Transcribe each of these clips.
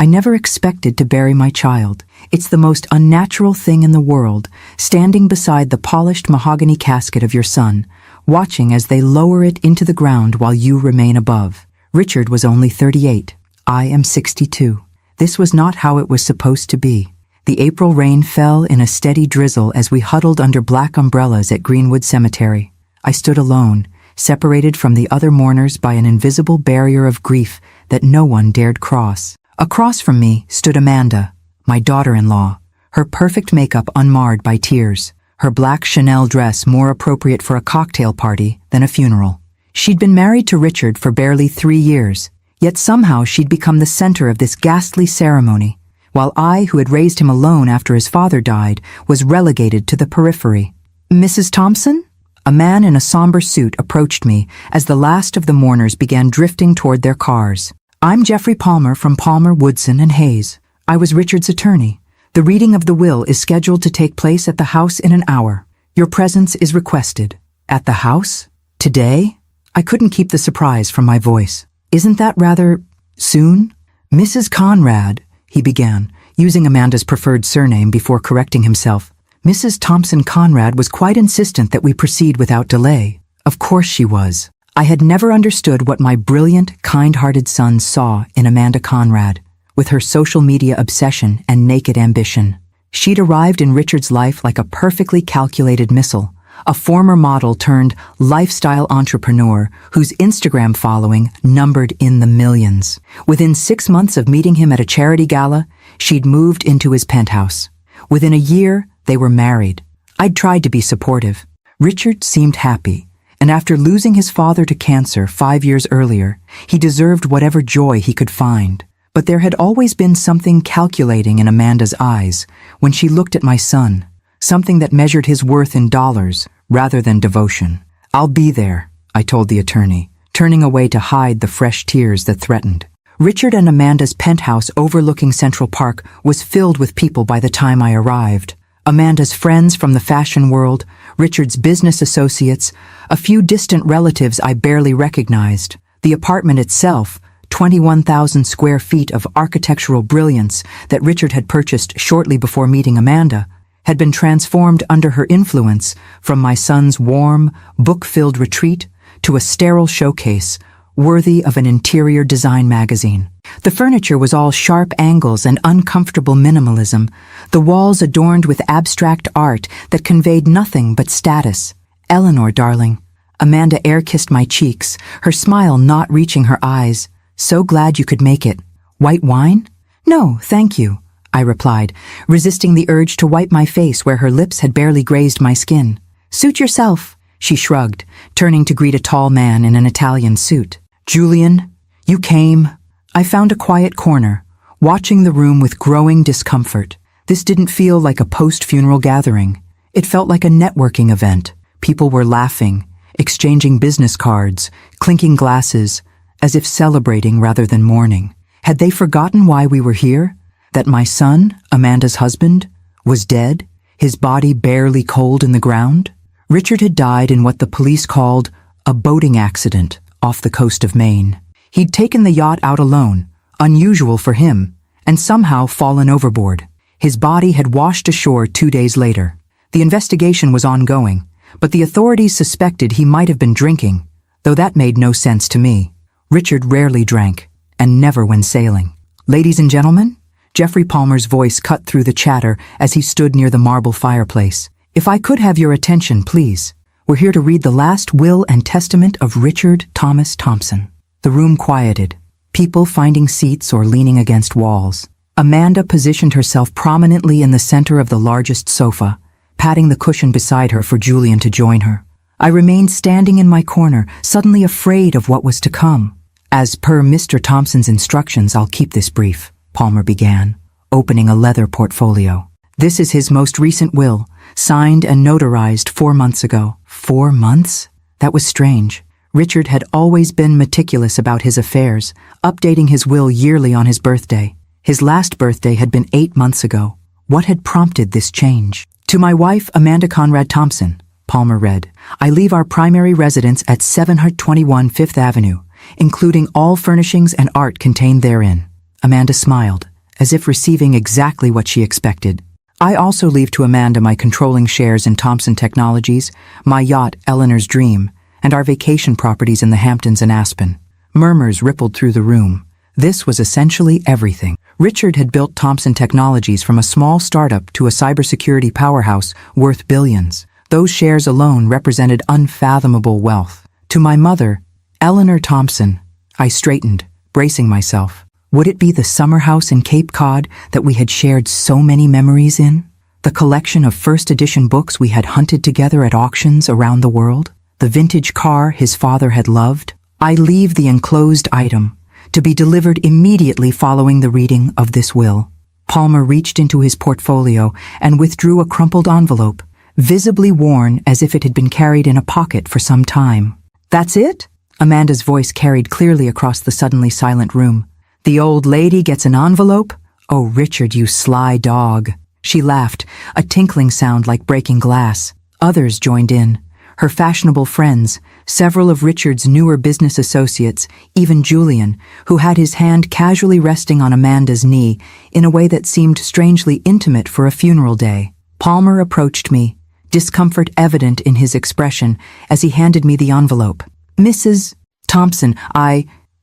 never expected to bury my child. It's the most unnatural thing in the world, standing beside the polished mahogany casket of your son, watching as they lower it into the ground while you remain above. Richard was only 38. I am 62. This was not how it was supposed to be. The April rain fell in a steady drizzle as we huddled under black umbrellas at Greenwood Cemetery. I stood alone, separated from the other mourners by an invisible barrier of grief that no one dared cross. Across from me stood Amanda, my daughter-in-law, her perfect makeup unmarred by tears, her black Chanel dress more appropriate for a cocktail party than a funeral. She'd been married to Richard for barely 3 years, yet somehow she'd become the center of this ghastly ceremony, while I, who had raised him alone after his father died, was relegated to the periphery. "Mrs. Thompson?" A man in a somber suit approached me as the last of the mourners began drifting toward their cars. "I'm Jeffrey Palmer from Palmer, Woodson & Hayes. I was Richard's attorney. The reading of the will is scheduled to take place at the house in an hour. Your presence is requested." "At the house? Today?" I couldn't keep the surprise from my voice. "Isn't that rather soon?" "Mrs. Conrad," he began, using Amanda's preferred surname before correcting himself. Mrs. Thompson Conrad was quite insistent that we proceed without delay. Of course she was. I had never understood what my brilliant, kind-hearted son saw in Amanda Conrad, with her social media obsession and naked ambition. She'd arrived in Richard's life like a perfectly calculated missile, a former model turned lifestyle entrepreneur whose Instagram following numbered in the millions. Within 6 months of meeting him at a charity gala, she'd moved into his penthouse. Within a year, they were married. I'd tried to be supportive. Richard seemed happy, and after losing his father to cancer 5 years earlier, he deserved whatever joy he could find. But there had always been something calculating in Amanda's eyes when she looked at my son, something that measured his worth in dollars rather than devotion. "I'll be there," I told the attorney, turning away to hide the fresh tears that threatened. Richard and Amanda's penthouse overlooking Central Park was filled with people by the time I arrived. Amanda's friends from the fashion world, Richard's business associates, a few distant relatives I barely recognized. The apartment itself, 21,000 square feet of architectural brilliance that Richard had purchased shortly before meeting Amanda, had been transformed under her influence from my son's warm, book-filled retreat to a sterile showcase worthy of an interior design magazine. The furniture was all sharp angles and uncomfortable minimalism, the walls adorned with abstract art that conveyed nothing but status. "Eleanor, darling." Amanda air-kissed my cheeks, her smile not reaching her eyes. "So glad you could make it. White wine?" "No, thank you," I replied, resisting the urge to wipe my face where her lips had barely grazed my skin. "Suit yourself," she shrugged, turning to greet a tall man in an Italian suit. "Julian, you came." I found a quiet corner, watching the room with growing discomfort. This didn't feel like a post-funeral gathering. It felt like a networking event. People were laughing, exchanging business cards, clinking glasses, as if celebrating rather than mourning. Had they forgotten why we were here? That my son, Amanda's husband, was dead, his body barely cold in the ground? Richard had died in what the police called a boating accident off the coast of Maine. He'd taken the yacht out alone, unusual for him, and somehow fallen overboard. His body had washed ashore 2 days later. The investigation was ongoing, but the authorities suspected he might have been drinking, though that made no sense to me. Richard rarely drank, and never when sailing. "Ladies and gentlemen," Jeffrey Palmer's voice cut through the chatter as he stood near the marble fireplace. "If I could have your attention, please. We're here to read the last will and testament of Richard Thomas Thompson." The room quieted, people finding seats or leaning against walls. Amanda positioned herself prominently in the center of the largest sofa, patting the cushion beside her for Julian to join her. I remained standing in my corner, suddenly afraid of what was to come. "As per Mr. Thompson's instructions, I'll keep this brief," Palmer began, opening a leather portfolio. "This is his most recent will, signed and notarized 4 months ago." 4 months? That was strange. Richard had always been meticulous about his affairs, updating his will yearly on his birthday. His last birthday had been 8 months ago. What had prompted this change? "To my wife, Amanda Conrad Thompson," Palmer read, "I leave our primary residence at 721 Fifth Avenue, including all furnishings and art contained therein." Amanda smiled, as if receiving exactly what she expected. I also leave to Amanda my controlling shares in Thompson Technologies, my yacht Eleanor's Dream, and our vacation properties in the Hamptons and Aspen. Murmurs rippled through the room. This was essentially everything. Richard had built Thompson Technologies from a small startup to a cybersecurity powerhouse worth billions. Those shares alone represented unfathomable wealth. To my mother, Eleanor Thompson, I straightened, bracing myself. Would it be the summer house in Cape Cod that we had shared so many memories in? The collection of first edition books we had hunted together at auctions around the world? The vintage car his father had loved? I leave the enclosed item, to be delivered immediately following the reading of this will. Palmer reached into his portfolio and withdrew a crumpled envelope, visibly worn as if it had been carried in a pocket for some time. "That's it?" Amanda's voice carried clearly across the suddenly silent room. "The old lady gets an envelope? Oh, Richard, you sly dog." She laughed, a tinkling sound like breaking glass. Others joined in. Her fashionable friends, several of Richard's newer business associates, even Julian, who had his hand casually resting on Amanda's knee in a way that seemed strangely intimate for a funeral day. Palmer approached me, discomfort evident in his expression as he handed me the envelope. "Mrs. Thompson,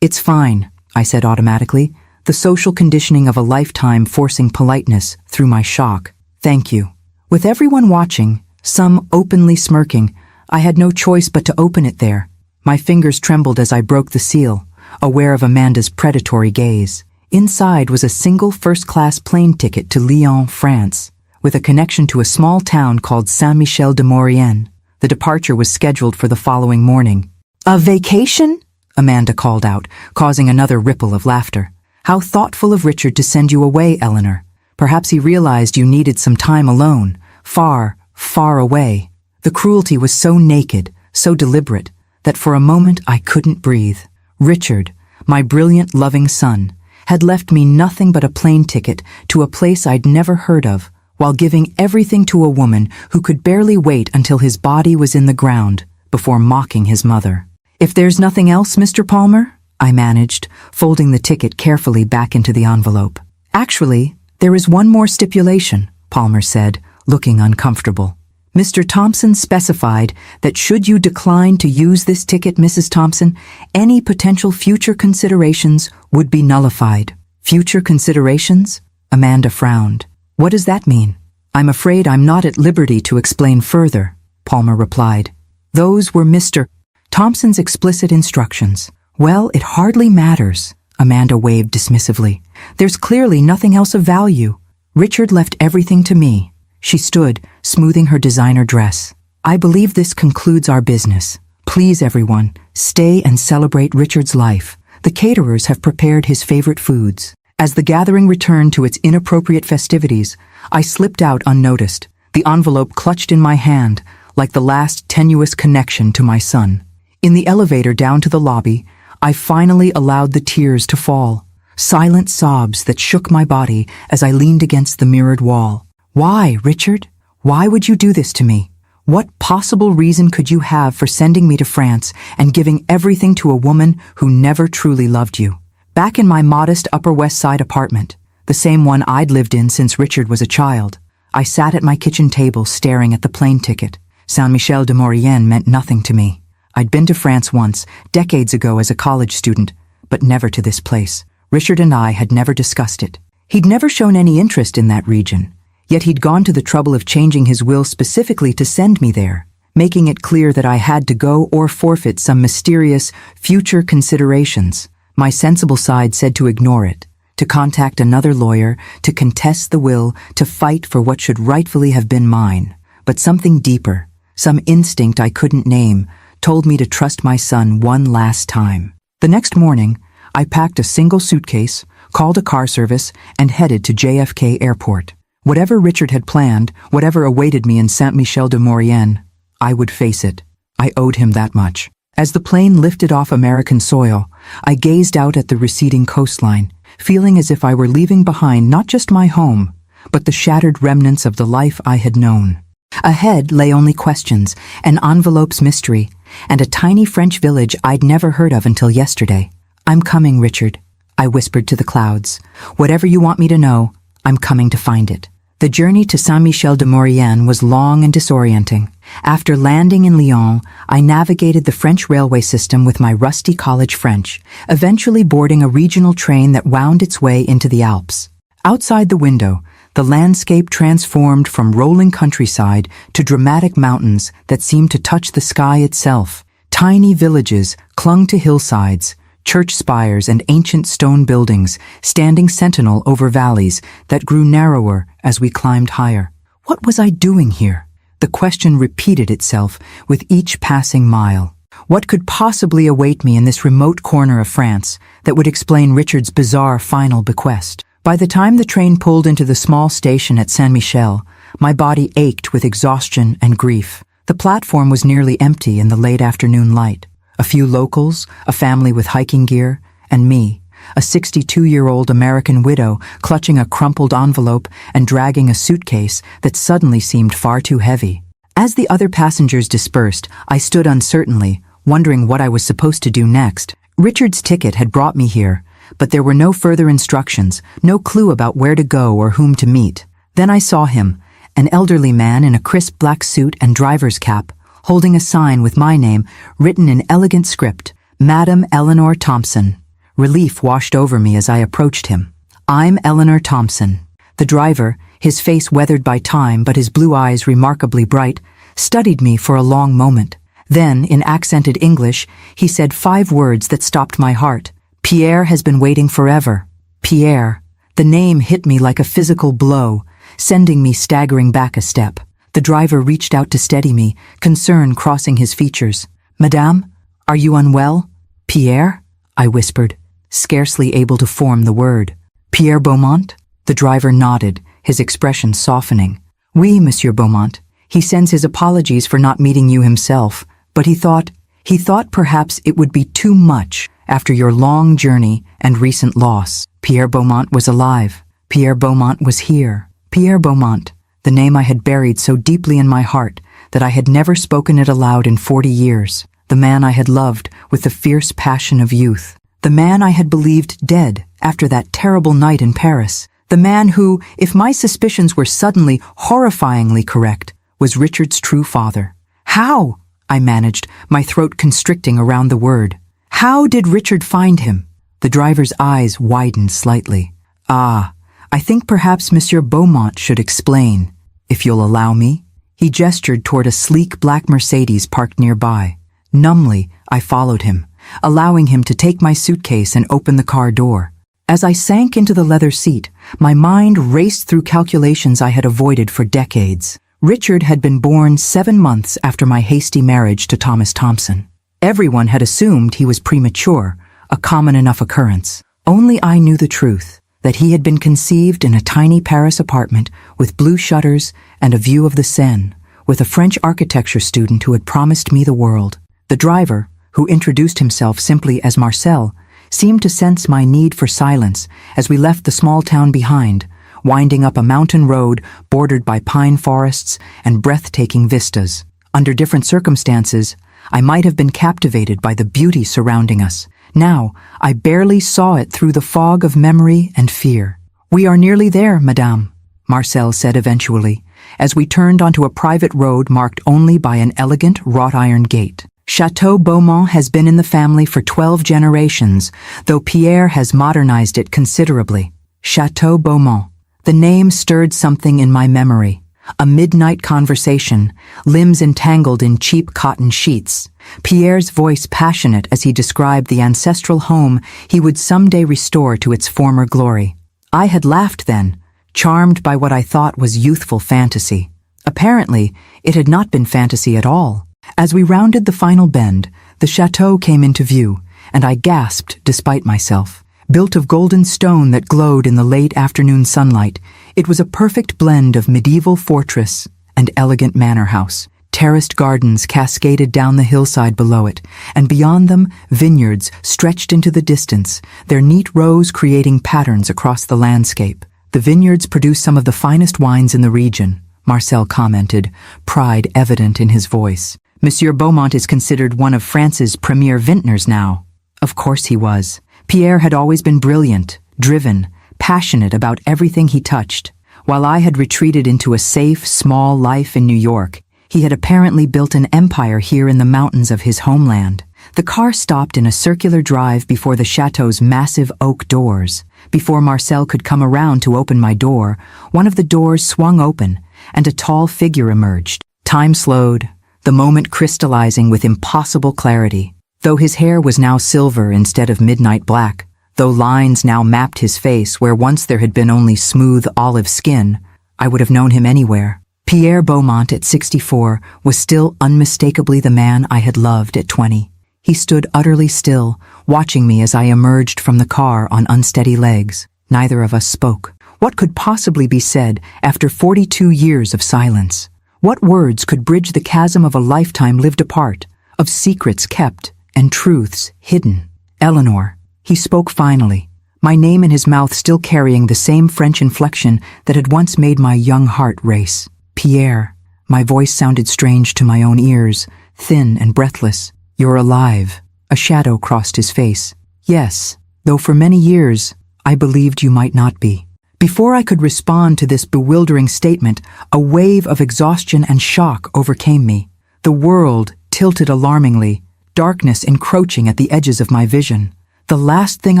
It's fine," I said automatically, the social conditioning of a lifetime forcing politeness through my shock. "Thank you." With everyone watching, some openly smirking, I had no choice but to open it there. My fingers trembled as I broke the seal, aware of Amanda's predatory gaze. Inside was a single first-class plane ticket to Lyon, France, with a connection to a small town called Saint-Michel-de-Maurienne. The departure was scheduled for the following morning. "A vacation?" Amanda called out, causing another ripple of laughter. "How thoughtful of Richard to send you away, Eleanor. Perhaps he realized you needed some time alone, far, far away." The cruelty was so naked, so deliberate, that for a moment I couldn't breathe. Richard, my brilliant, loving son, had left me nothing but a plane ticket to a place I'd never heard of, while giving everything to a woman who could barely wait until his body was in the ground before mocking his mother. "If there's nothing else, Mr. Palmer," I managed, folding the ticket carefully back into the envelope. "Actually, there is one more stipulation," Palmer said, looking uncomfortable. "Mr. Thompson specified that should you decline to use this ticket, Mrs. Thompson, any potential future considerations would be nullified." "Future considerations?" Amanda frowned. "What does that mean?" "I'm afraid I'm not at liberty to explain further," Palmer replied. "Those were Mr. Thompson's explicit instructions." "Well, it hardly matters," Amanda waved dismissively. "There's clearly nothing else of value. Richard left everything to me." She stood, smoothing her designer dress. "I believe this concludes our business. Please, everyone, stay and celebrate Richard's life. The caterers have prepared his favorite foods." As the gathering returned to its inappropriate festivities, I slipped out unnoticed, the envelope clutched in my hand, like the last tenuous connection to my son. In the elevator down to the lobby, I finally allowed the tears to fall, silent sobs that shook my body as I leaned against the mirrored wall. "Why, Richard? Why would you do this to me? What possible reason could you have for sending me to France and giving everything to a woman who never truly loved you?" Back in my modest Upper West Side apartment, the same one I'd lived in since Richard was a child, I sat at my kitchen table staring at the plane ticket. Saint-Michel-de-Maurienne meant nothing to me. I'd been to France once, decades ago as a college student, but never to this place. Richard and I had never discussed it. He'd never shown any interest in that region. Yet he'd gone to the trouble of changing his will specifically to send me there, making it clear that I had to go or forfeit some mysterious future considerations. My sensible side said to ignore it, to contact another lawyer, to contest the will, to fight for what should rightfully have been mine. But something deeper, some instinct I couldn't name, told me to trust my son one last time. The next morning, I packed a single suitcase, called a car service, and headed to JFK Airport. Whatever Richard had planned, whatever awaited me in Saint-Michel-de-Maurienne, I would face it. I owed him that much. As the plane lifted off American soil, I gazed out at the receding coastline, feeling as if I were leaving behind not just my home, but the shattered remnants of the life I had known. Ahead lay only questions, an envelope's mystery, and a tiny French village I'd never heard of until yesterday. "I'm coming, Richard. I whispered to the clouds. Whatever you want me to know, I'm coming to find it. The journey to Saint-Michel-de-Maurienne was long and disorienting. After landing in Lyon, I navigated the French railway system with my rusty college French, eventually boarding a regional train that wound its way into the Alps. Outside the window, the landscape transformed from rolling countryside to dramatic mountains that seemed to touch the sky itself. Tiny villages clung to hillsides, church spires and ancient stone buildings standing sentinel over valleys that grew narrower as we climbed higher. What was I doing here? The question repeated itself with each passing mile. What could possibly await me in this remote corner of France that would explain Richard's bizarre final bequest? By the time the train pulled into the small station at Saint-Michel, my body ached with exhaustion and grief. The platform was nearly empty in the late afternoon light. A few locals, a family with hiking gear, and me, a 62-year-old American widow clutching a crumpled envelope and dragging a suitcase that suddenly seemed far too heavy. As the other passengers dispersed, I stood uncertainly, wondering what I was supposed to do next. Richard's ticket had brought me here, but there were no further instructions, no clue about where to go or whom to meet. Then I saw him, an elderly man in a crisp black suit and driver's cap, holding a sign with my name written in elegant script, Madam Eleanor Thompson. Relief washed over me as I approached him. I'm Eleanor Thompson. The driver, his face weathered by time but his blue eyes remarkably bright, studied me for a long moment. Then, in accented English, he said 5 words that stopped my heart. Pierre has been waiting forever. Pierre. The name hit me like a physical blow, sending me staggering back a step. The driver reached out to steady me, concern crossing his features. Madame, are you unwell? Pierre? I whispered, scarcely able to form the word. Pierre Beaumont? The driver nodded, his expression softening. Oui, Monsieur Beaumont. He sends his apologies for not meeting you himself, but he thought perhaps it would be too much after your long journey and recent loss. Pierre Beaumont was alive. Pierre Beaumont was here. Pierre Beaumont. The name I had buried so deeply in my heart that I had never spoken it aloud in 40 years. The man I had loved with the fierce passion of youth. The man I had believed dead after that terrible night in Paris. The man who, if my suspicions were suddenly, horrifyingly correct, was Richard's true father. How? I managed, my throat constricting around the word. How did Richard find him? The driver's eyes widened slightly. Ah, I think perhaps Monsieur Beaumont should explain, if you'll allow me. He gestured toward a sleek black Mercedes parked nearby. Numbly, I followed him, allowing him to take my suitcase and open the car door. As I sank into the leather seat, my mind raced through calculations I had avoided for decades. Richard had been born 7 months after my hasty marriage to Thomas Thompson. Everyone had assumed he was premature, a common enough occurrence. Only I knew the truth, that he had been conceived in a tiny Paris apartment with blue shutters and a view of the Seine, with a French architecture student who had promised me the world. The driver, who introduced himself simply as Marcel, seemed to sense my need for silence as we left the small town behind, winding up a mountain road bordered by pine forests and breathtaking vistas. Under different circumstances, I might have been captivated by the beauty surrounding us. Now, I barely saw it through the fog of memory and fear. We are nearly there, Madame, Marcel said eventually, as we turned onto a private road marked only by an elegant wrought-iron gate. Chateau Beaumont has been in the family for 12 generations, though Pierre has modernized it considerably. Chateau Beaumont. The name stirred something in my memory. A midnight conversation, limbs entangled in cheap cotton sheets. Pierre's voice passionate as he described the ancestral home he would someday restore to its former glory. I had laughed then, charmed by what I thought was youthful fantasy. Apparently, it had not been fantasy at all. As we rounded the final bend, the chateau came into view, and I gasped despite myself. Built of golden stone that glowed in the late afternoon sunlight, it was a perfect blend of medieval fortress and elegant manor house. Terraced gardens cascaded down the hillside below it, and beyond them, vineyards stretched into the distance, their neat rows creating patterns across the landscape. The vineyards produce some of the finest wines in the region, Marcel commented, pride evident in his voice. Monsieur Beaumont is considered one of France's premier vintners now. Of course he was. Pierre had always been brilliant, driven, passionate about everything he touched. While I had retreated into a safe, small life in New York, he had apparently built an empire here in the mountains of his homeland. The car stopped in a circular drive before the chateau's massive oak doors. Before Marcel could come around to open my door, one of the doors swung open, and a tall figure emerged. Time slowed, the moment crystallizing with impossible clarity. Though his hair was now silver instead of midnight black, though lines now mapped his face where once there had been only smooth olive skin, I would have known him anywhere. Pierre Beaumont at 64 was still unmistakably the man I had loved at 20. He stood utterly still, watching me as I emerged from the car on unsteady legs. Neither of us spoke. What could possibly be said after 42 years of silence? What words could bridge the chasm of a lifetime lived apart, of secrets kept and truths hidden? Eleanor, he spoke finally, my name in his mouth still carrying the same French inflection that had once made my young heart race. Pierre, my voice sounded strange to my own ears, thin and breathless. You're alive. A shadow crossed his face. Yes, though for many years I believed you might not be. Before I could respond to this bewildering statement, a wave of exhaustion and shock overcame me. The world tilted alarmingly, darkness encroaching at the edges of my vision. The last thing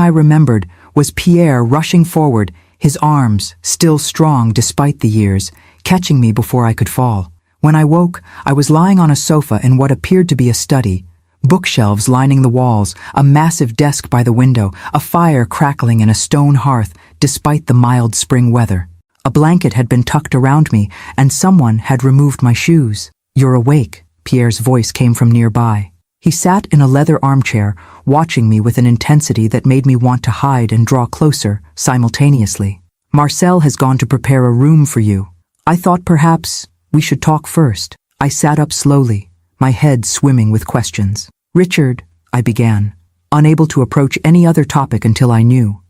I remembered was Pierre rushing forward, his arms, still strong despite the years, catching me before I could fall. When I woke, I was lying on a sofa in what appeared to be a study. Bookshelves lining the walls, a massive desk by the window, a fire crackling in a stone hearth despite the mild spring weather. A blanket had been tucked around me, and someone had removed my shoes. You're awake, Pierre's voice came from nearby. He sat in a leather armchair, watching me with an intensity that made me want to hide and draw closer, simultaneously. Marcel has gone to prepare a room for you. I thought perhaps we should talk first. I sat up slowly, my head swimming with questions. Richard, I began, unable to approach any other topic until I knew.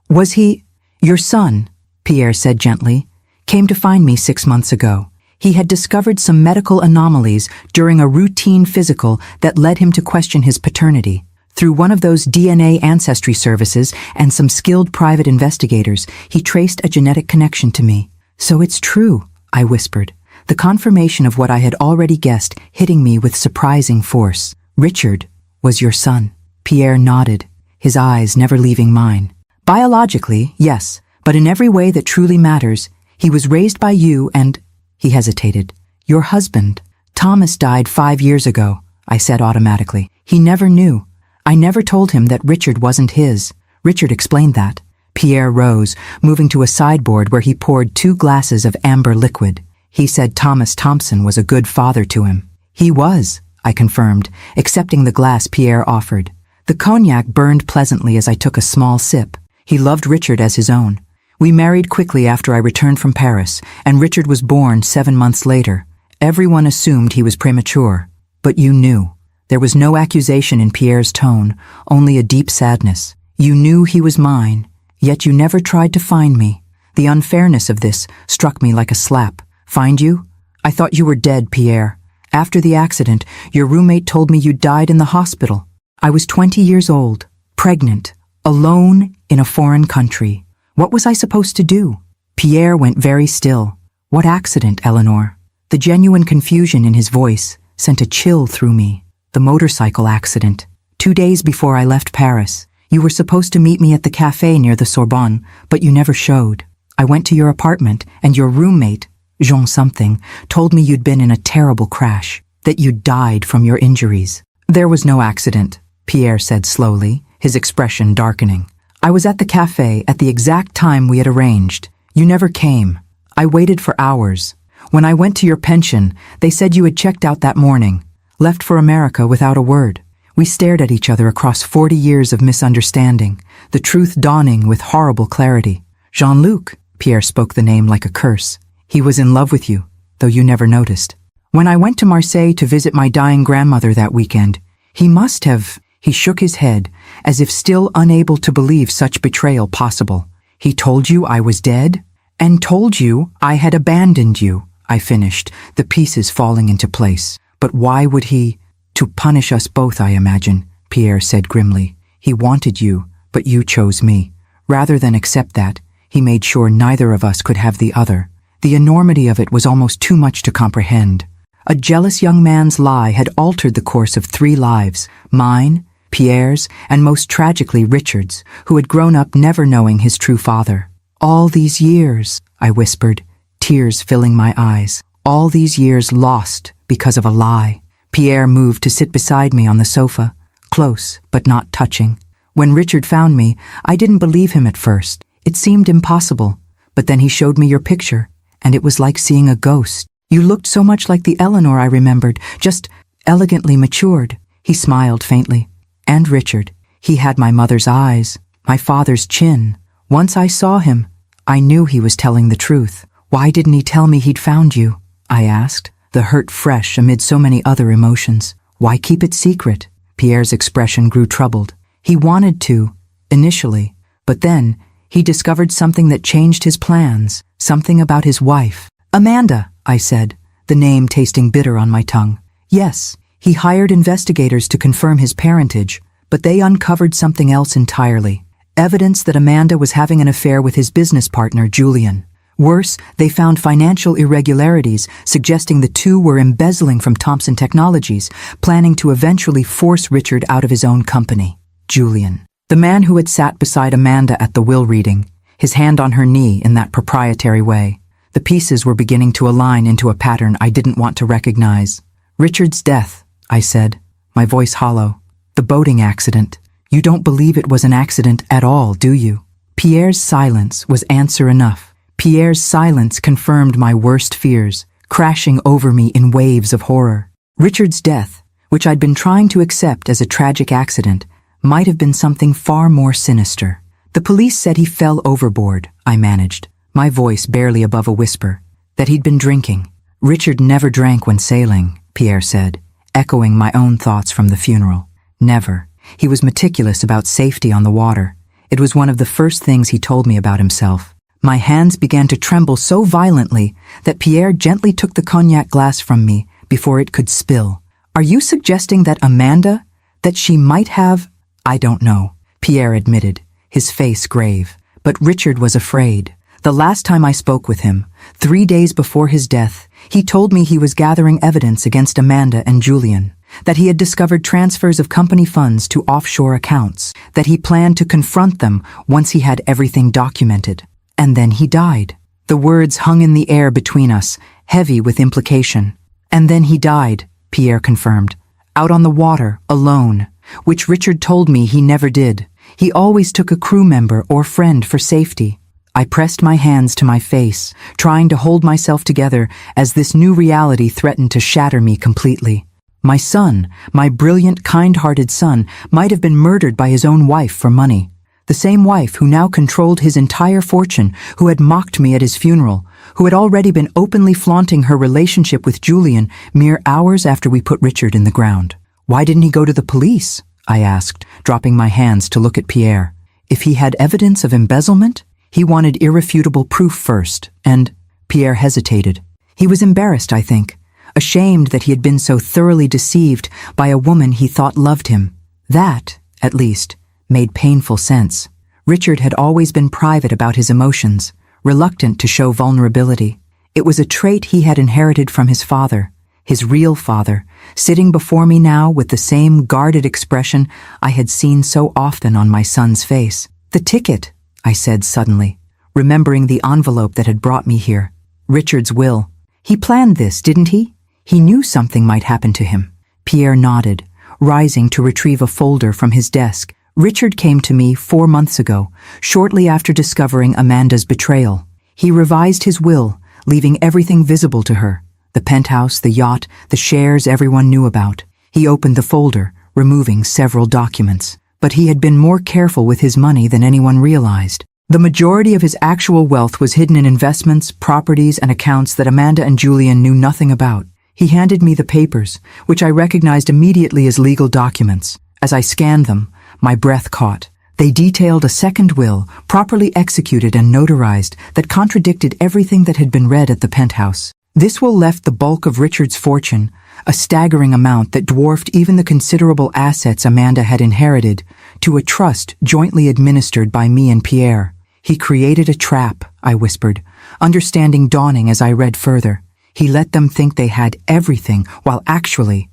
Was he, your son, Pierre said gently, came to find me 6 months ago. He had discovered some medical anomalies during a routine physical that led him to question his paternity. Through one of those DNA ancestry services and some skilled private investigators, he traced a genetic connection to me. So it's true, I whispered, the confirmation of what I had already guessed hitting me with surprising force. Richard was your son. Pierre nodded, his eyes never leaving mine. Biologically, yes, but in every way that truly matters, he was raised by you and, he hesitated, your husband. Thomas died 5 years ago, I said automatically. He never knew. I never told him that Richard wasn't his. Richard explained that. Pierre rose, moving to a sideboard where he poured 2 glasses of amber liquid. He said Thomas Thompson was a good father to him. He was, I confirmed, accepting the glass Pierre offered. The cognac burned pleasantly as I took a small sip. He loved Richard as his own. We married quickly after I returned from Paris, and Richard was born 7 months later. Everyone assumed he was premature. But you knew. There was no accusation in Pierre's tone, only a deep sadness. You knew he was mine, yet you never tried to find me. The unfairness of this struck me like a slap. Find you? I thought you were dead, Pierre. After the accident, your roommate told me you died in the hospital. I was 20 years old, pregnant, alone in a foreign country. What was I supposed to do? Pierre went very still. What accident, Eleanor? The genuine confusion in his voice sent a chill through me. The motorcycle accident. 2 days before I left Paris. You were supposed to meet me at the cafe near the Sorbonne, but you never showed. I went to your apartment, and your roommate, Jean something, told me you'd been in a terrible crash, that you'd died from your injuries. There was no accident, Pierre said slowly, his expression darkening. I was at the cafe at the exact time we had arranged. You never came. I waited for hours. When I went to your pension, they said you had checked out that morning, left for America without a word. We stared at each other across 40 years of misunderstanding, the truth dawning with horrible clarity. Jean-Luc, Pierre spoke the name like a curse. He was in love with you, though you never noticed. When I went to Marseille to visit my dying grandmother that weekend, he must have... He shook his head, as if still unable to believe such betrayal possible. He told you I was dead? And told you I had abandoned you, I finished, the pieces falling into place. But why would he? To punish us both, I imagine, Pierre said grimly. He wanted you, but you chose me. Rather than accept that, he made sure neither of us could have the other. The enormity of it was almost too much to comprehend. A jealous young man's lie had altered the course of 3 lives, mine, Pierre's, and most tragically Richard's, who had grown up never knowing his true father. All these years, I whispered, tears filling my eyes. All these years lost because of a lie. Pierre moved to sit beside me on the sofa, close but not touching. When Richard found me, I didn't believe him at first. It seemed impossible, but then he showed me your picture, and it was like seeing a ghost. You looked so much like the Eleanor I remembered, just elegantly matured. He smiled faintly. And Richard, he had my mother's eyes, my father's chin. Once I saw him, I knew he was telling the truth. Why didn't he tell me he'd found you? I asked, the hurt fresh amid so many other emotions. Why keep it secret? Pierre's expression grew troubled. He wanted to, initially, but then he discovered something that changed his plans, something about his wife. Amanda, I said, the name tasting bitter on my tongue. Yes, he hired investigators to confirm his parentage, but they uncovered something else entirely. Evidence that Amanda was having an affair with his business partner, Julian. Worse, they found financial irregularities, suggesting the two were embezzling from Thompson Technologies, planning to eventually force Richard out of his own company. Julian, the man who had sat beside Amanda at the will reading, his hand on her knee in that proprietary way. The pieces were beginning to align into a pattern I didn't want to recognize. Richard's death, I said, my voice hollow. The boating accident. You don't believe it was an accident at all, do you? Pierre's silence was answer enough. Pierre's silence confirmed my worst fears, crashing over me in waves of horror. Richard's death, which I'd been trying to accept as a tragic accident, might have been something far more sinister. The police said he fell overboard, I managed, my voice barely above a whisper, that he'd been drinking. Richard never drank when sailing, Pierre said, echoing my own thoughts from the funeral. Never. He was meticulous about safety on the water. It was one of the first things he told me about himself. My hands began to tremble so violently that Pierre gently took the cognac glass from me before it could spill. Are you suggesting that Amanda, that she might have... I don't know, Pierre admitted, his face grave. But Richard was afraid. The last time I spoke with him, 3 days before his death, he told me he was gathering evidence against Amanda and Julian, that he had discovered transfers of company funds to offshore accounts, that he planned to confront them once he had everything documented. And then he died. The words hung in the air between us, heavy with implication. And then he died, Pierre confirmed, out on the water, alone, which Richard told me he never did. He always took a crew member or friend for safety. I pressed my hands to my face, trying to hold myself together as this new reality threatened to shatter me completely. My son, my brilliant, kind-hearted son, might have been murdered by his own wife for money. The same wife who now controlled his entire fortune, who had mocked me at his funeral, who had already been openly flaunting her relationship with Julian mere hours after we put Richard in the ground. Why didn't he go to the police? I asked, dropping my hands to look at Pierre. If he had evidence of embezzlement, he wanted irrefutable proof first, and Pierre hesitated. He was embarrassed, I think, ashamed that he had been so thoroughly deceived by a woman he thought loved him. That, at least, made painful sense. Richard had always been private about his emotions, reluctant to show vulnerability. It was a trait he had inherited from his father, his real father, sitting before me now with the same guarded expression I had seen so often on my son's face. The ticket, I said suddenly, remembering the envelope that had brought me here. Richard's will. He planned this, didn't he? He knew something might happen to him. Pierre nodded, rising to retrieve a folder from his desk. Richard came to me 4 months ago, shortly after discovering Amanda's betrayal. He revised his will, leaving everything visible to her. The penthouse, the yacht, the shares everyone knew about. He opened the folder, removing several documents. But he had been more careful with his money than anyone realized. The majority of his actual wealth was hidden in investments, properties, and accounts that Amanda and Julian knew nothing about. He handed me the papers, which I recognized immediately as legal documents. As I scanned them, my breath caught. They detailed a second will, properly executed and notarized, that contradicted everything that had been read at the penthouse. This will left the bulk of Richard's fortune, a staggering amount that dwarfed even the considerable assets Amanda had inherited, to a trust jointly administered by me and Pierre. He created a trap, I whispered, understanding dawning as I read further. He let them think they had everything while actually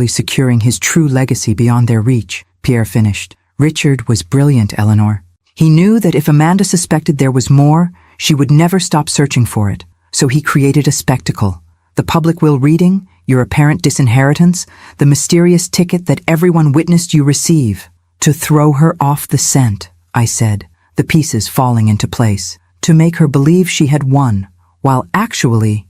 securing his true legacy beyond their reach, Pierre finished. Richard was brilliant, Eleanor. He knew that if Amanda suspected there was more, she would never stop searching for it. So he created a spectacle. The public will reading, your apparent disinheritance, the mysterious ticket that everyone witnessed you receive. To throw her off the scent, I said, the pieces falling into place. To make her believe she had won, while actually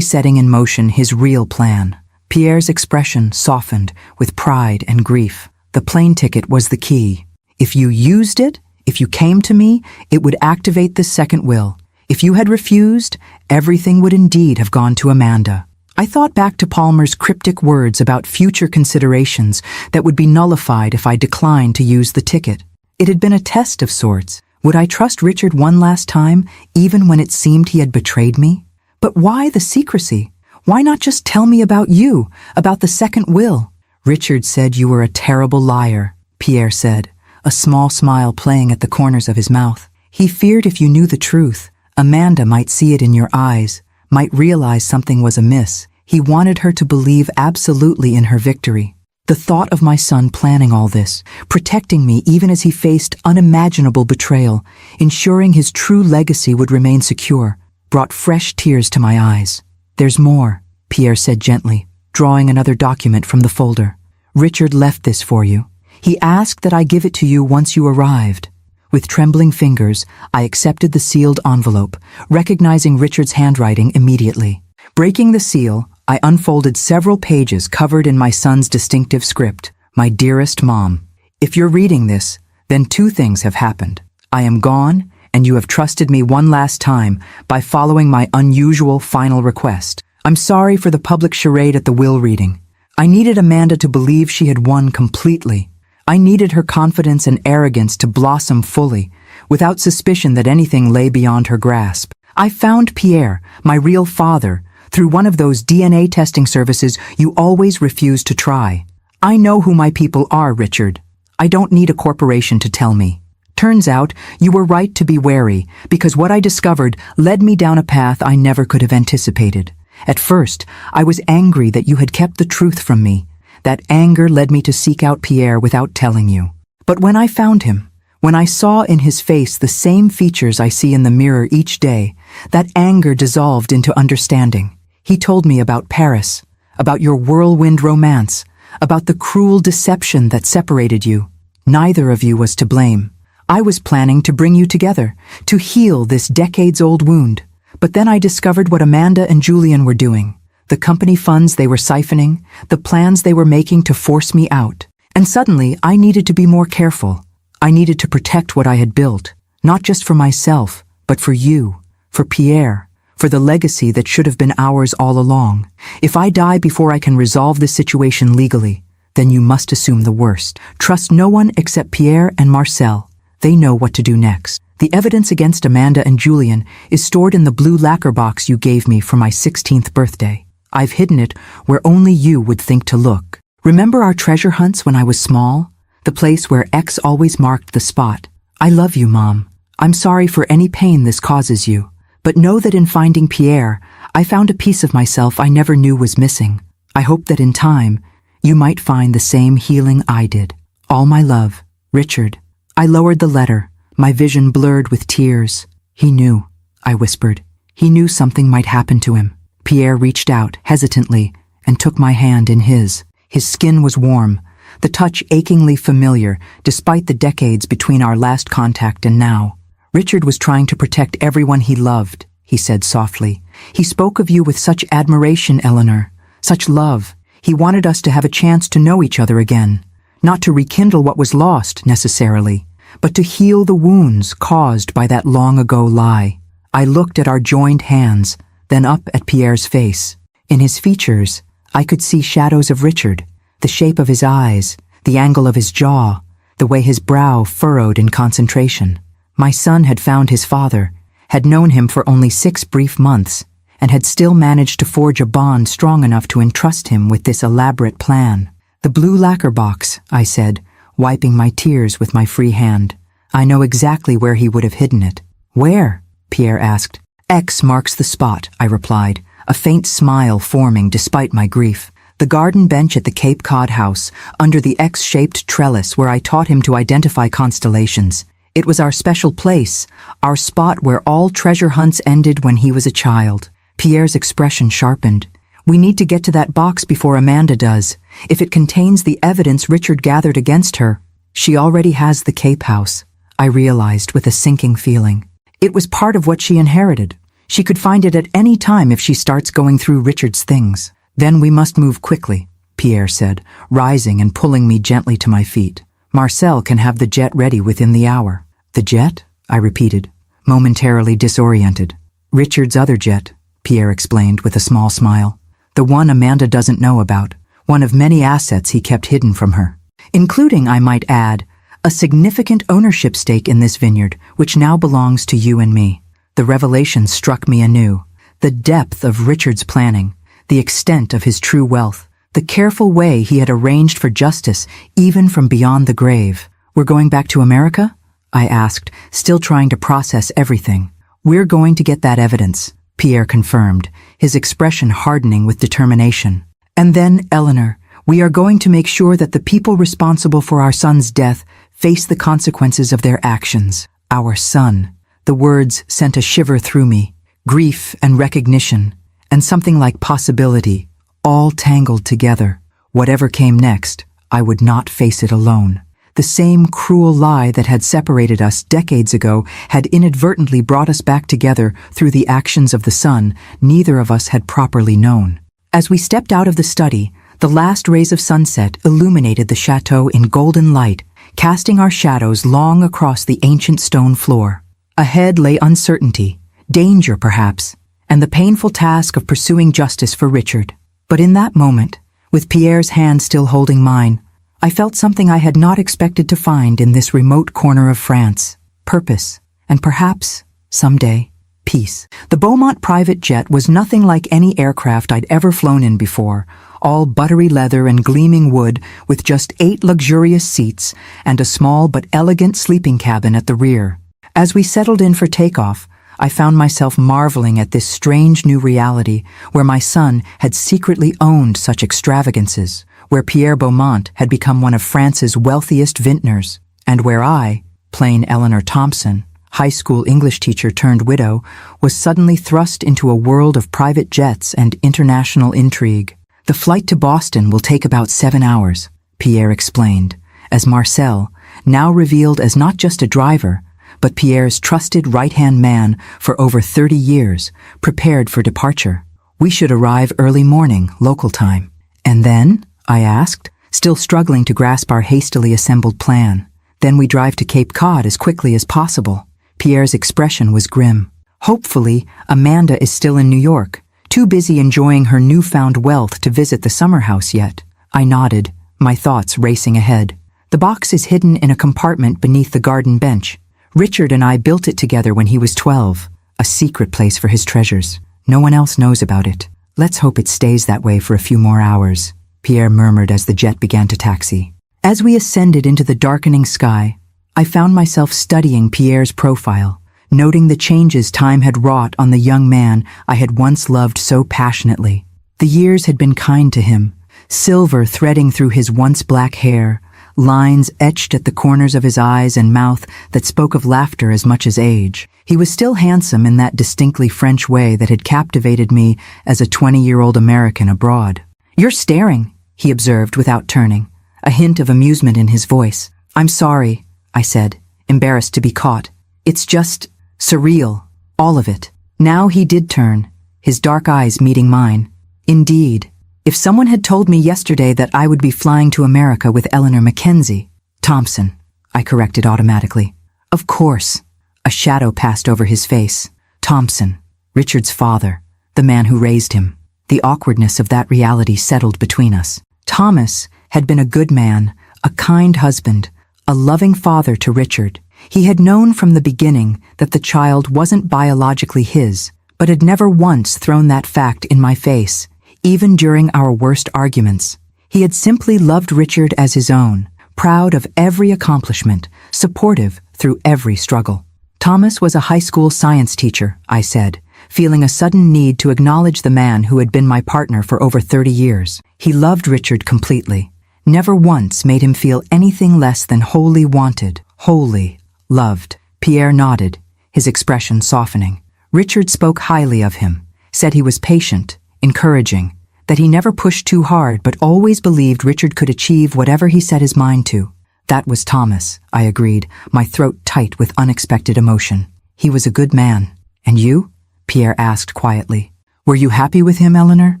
setting in motion his real plan. Pierre's expression softened with pride and grief. The plane ticket was the key. If you used it, if you came to me, it would activate the second will. If you had refused, everything would indeed have gone to Amanda. I thought back to Palmer's cryptic words about future considerations that would be nullified if I declined to use the ticket. It had been a test of sorts. Would I trust Richard one last time, even when it seemed he had betrayed me? But why the secrecy? Why not just tell me about you, about the second will? Richard said you were a terrible liar, Pierre said, a small smile playing at the corners of his mouth. He feared if you knew the truth, Amanda might see it in your eyes, might realize something was amiss. He wanted her to believe absolutely in her victory. The thought of my son planning all this, protecting me even as he faced unimaginable betrayal, ensuring his true legacy would remain secure, brought fresh tears to my eyes. There's more, Pierre said gently, drawing another document from the folder. Richard left this for you. He asked that I give it to you once you arrived. With trembling fingers, I accepted the sealed envelope, recognizing Richard's handwriting immediately. Breaking the seal, I unfolded several pages covered in my son's distinctive script. My dearest Mom, if you're reading this, then two things have happened. I am gone, and you have trusted me one last time by following my unusual final request. I'm sorry for the public charade at the will reading. I needed Amanda to believe she had won completely. I needed her confidence and arrogance to blossom fully, without suspicion that anything lay beyond her grasp. I found Pierre, my real father, through one of those DNA testing services you always refuse to try. I know who my people are, Richard. I don't need a corporation to tell me. Turns out, you were right to be wary, because what I discovered led me down a path I never could have anticipated. At first, I was angry that you had kept the truth from me. That anger led me to seek out Pierre without telling you. But when I found him, when I saw in his face the same features I see in the mirror each day, that anger dissolved into understanding. He told me about Paris, about your whirlwind romance, about the cruel deception that separated you. Neither of you was to blame. I was planning to bring you together, to heal this decades-old wound. But then I discovered what Amanda and Julian were doing. The company funds they were siphoning, the plans they were making to force me out. And suddenly, I needed to be more careful. I needed to protect what I had built, not just for myself, but for you, for Pierre, for the legacy that should have been ours all along. If I die before I can resolve this situation legally, then you must assume the worst. Trust no one except Pierre and Marcel. They know what to do next. The evidence against Amanda and Julian is stored in the blue lacquer box you gave me for my 16th birthday. I've hidden it where only you would think to look. Remember our treasure hunts when I was small? The place where X always marked the spot. I love you, Mom. I'm sorry for any pain this causes you. But know that in finding Pierre, I found a piece of myself I never knew was missing. I hope that in time, you might find the same healing I did. All my love, Richard. I lowered the letter, my vision blurred with tears. He knew, I whispered. He knew something might happen to him. Pierre reached out, hesitantly, and took my hand in his. His skin was warm, the touch achingly familiar, despite the decades between our last contact and now. Richard was trying to protect everyone he loved, he said softly. He spoke of you with such admiration, Eleanor, such love. He wanted us to have a chance to know each other again, not to rekindle what was lost, necessarily, but to heal the wounds caused by that long-ago lie. I looked at our joined hands, then up at Pierre's face. In his features, I could see shadows of Richard, the shape of his eyes, the angle of his jaw, the way his brow furrowed in concentration. My son had found his father, had known him for only 6 brief months, and had still managed to forge a bond strong enough to entrust him with this elaborate plan. The blue lacquer box, I said, wiping my tears with my free hand. I know exactly where he would have hidden it. Where? Pierre asked. X marks the spot, I replied, a faint smile forming despite my grief. The garden bench at the Cape Cod house, under the X-shaped trellis where I taught him to identify constellations. It was our special place, our spot where all treasure hunts ended when he was a child. Pierre's expression sharpened. We need to get to that box before Amanda does. If it contains the evidence Richard gathered against her, she already has the Cape house, I realized with a sinking feeling. It was part of what she inherited. She could find it at any time if she starts going through Richard's things. Then we must move quickly, Pierre said, rising and pulling me gently to my feet. Marcel can have the jet ready within the hour. The jet? I repeated, momentarily disoriented. Richard's other jet, Pierre explained with a small smile. The one Amanda doesn't know about, one of many assets he kept hidden from her. Including, I might add, a significant ownership stake in this vineyard, which now belongs to you and me. The revelation struck me anew. The depth of Richard's planning, the extent of his true wealth, the careful way he had arranged for justice even from beyond the grave. We're going back to America? I asked, still trying to process everything. We're going to get that evidence, Pierre confirmed, his expression hardening with determination. And then, Eleanor, we are going to make sure that the people responsible for our son's death face the consequences of their actions. Our son. The words sent a shiver through me. Grief and recognition, and something like possibility, all tangled together. Whatever came next, I would not face it alone. The same cruel lie that had separated us decades ago had inadvertently brought us back together through the actions of the son neither of us had properly known. As we stepped out of the study, the last rays of sunset illuminated the chateau in golden light, casting our shadows long across the ancient stone floor. Ahead lay uncertainty, danger perhaps, and the painful task of pursuing justice for Richard. But in that moment, with Pierre's hand still holding mine, I felt something I had not expected to find in this remote corner of France. Purpose, and perhaps, someday, peace. The Beaumont private jet was nothing like any aircraft I'd ever flown in before, all buttery leather and gleaming wood with just 8 luxurious seats and a small but elegant sleeping cabin at the rear. As we settled in for takeoff, I found myself marveling at this strange new reality where my son had secretly owned such extravagances, where Pierre Beaumont had become one of France's wealthiest vintners, and where I, plain Eleanor Thompson, high school English teacher turned widow, was suddenly thrust into a world of private jets and international intrigue. The flight to Boston will take about 7 hours, Pierre explained, as Marcel, now revealed as not just a driver, but Pierre's trusted right-hand man for over 30 years, prepared for departure. We should arrive early morning, local time. And then? I asked, still struggling to grasp our hastily assembled plan. Then we drive to Cape Cod as quickly as possible. Pierre's expression was grim. Hopefully, Amanda is still in New York, too busy enjoying her newfound wealth to visit the summer house yet. I nodded, my thoughts racing ahead. The box is hidden in a compartment beneath the garden bench. Richard and I built it together when he was 12, a secret place for his treasures. No one else knows about it. Let's hope it stays that way for a few more hours, Pierre murmured as the jet began to taxi. As we ascended into the darkening sky, I found myself studying Pierre's profile, noting the changes time had wrought on the young man I had once loved so passionately. The years had been kind to him, silver threading through his once black hair, lines etched at the corners of his eyes and mouth that spoke of laughter as much as age. He was still handsome in that distinctly French way that had captivated me as a 20-year-old American abroad. "You're staring," he observed without turning, a hint of amusement in his voice. "I'm sorry," I said, embarrassed to be caught. "It's just surreal, all of it." Now he did turn, his dark eyes meeting mine. Indeed, if someone had told me yesterday that I would be flying to America with Eleanor Mackenzie, Thompson, I corrected automatically. Of course. A shadow passed over his face. Thompson, Richard's father, the man who raised him. The awkwardness of that reality settled between us. Thomas had been a good man, a kind husband, a loving father to Richard. He had known from the beginning that the child wasn't biologically his, but had never once thrown that fact in my face, even during our worst arguments. He had simply loved Richard as his own, proud of every accomplishment, supportive through every struggle. Thomas was a high school science teacher, I said, feeling a sudden need to acknowledge the man who had been my partner for over 30 years. He loved Richard completely. Never once made him feel anything less than wholly wanted, wholly loved. Pierre nodded, his expression softening. Richard spoke highly of him, said he was patient, encouraging, that he never pushed too hard but always believed Richard could achieve whatever he set his mind to. That was Thomas, I agreed, my throat tight with unexpected emotion. He was a good man. And you? Pierre asked quietly. Were you happy with him, Eleanor?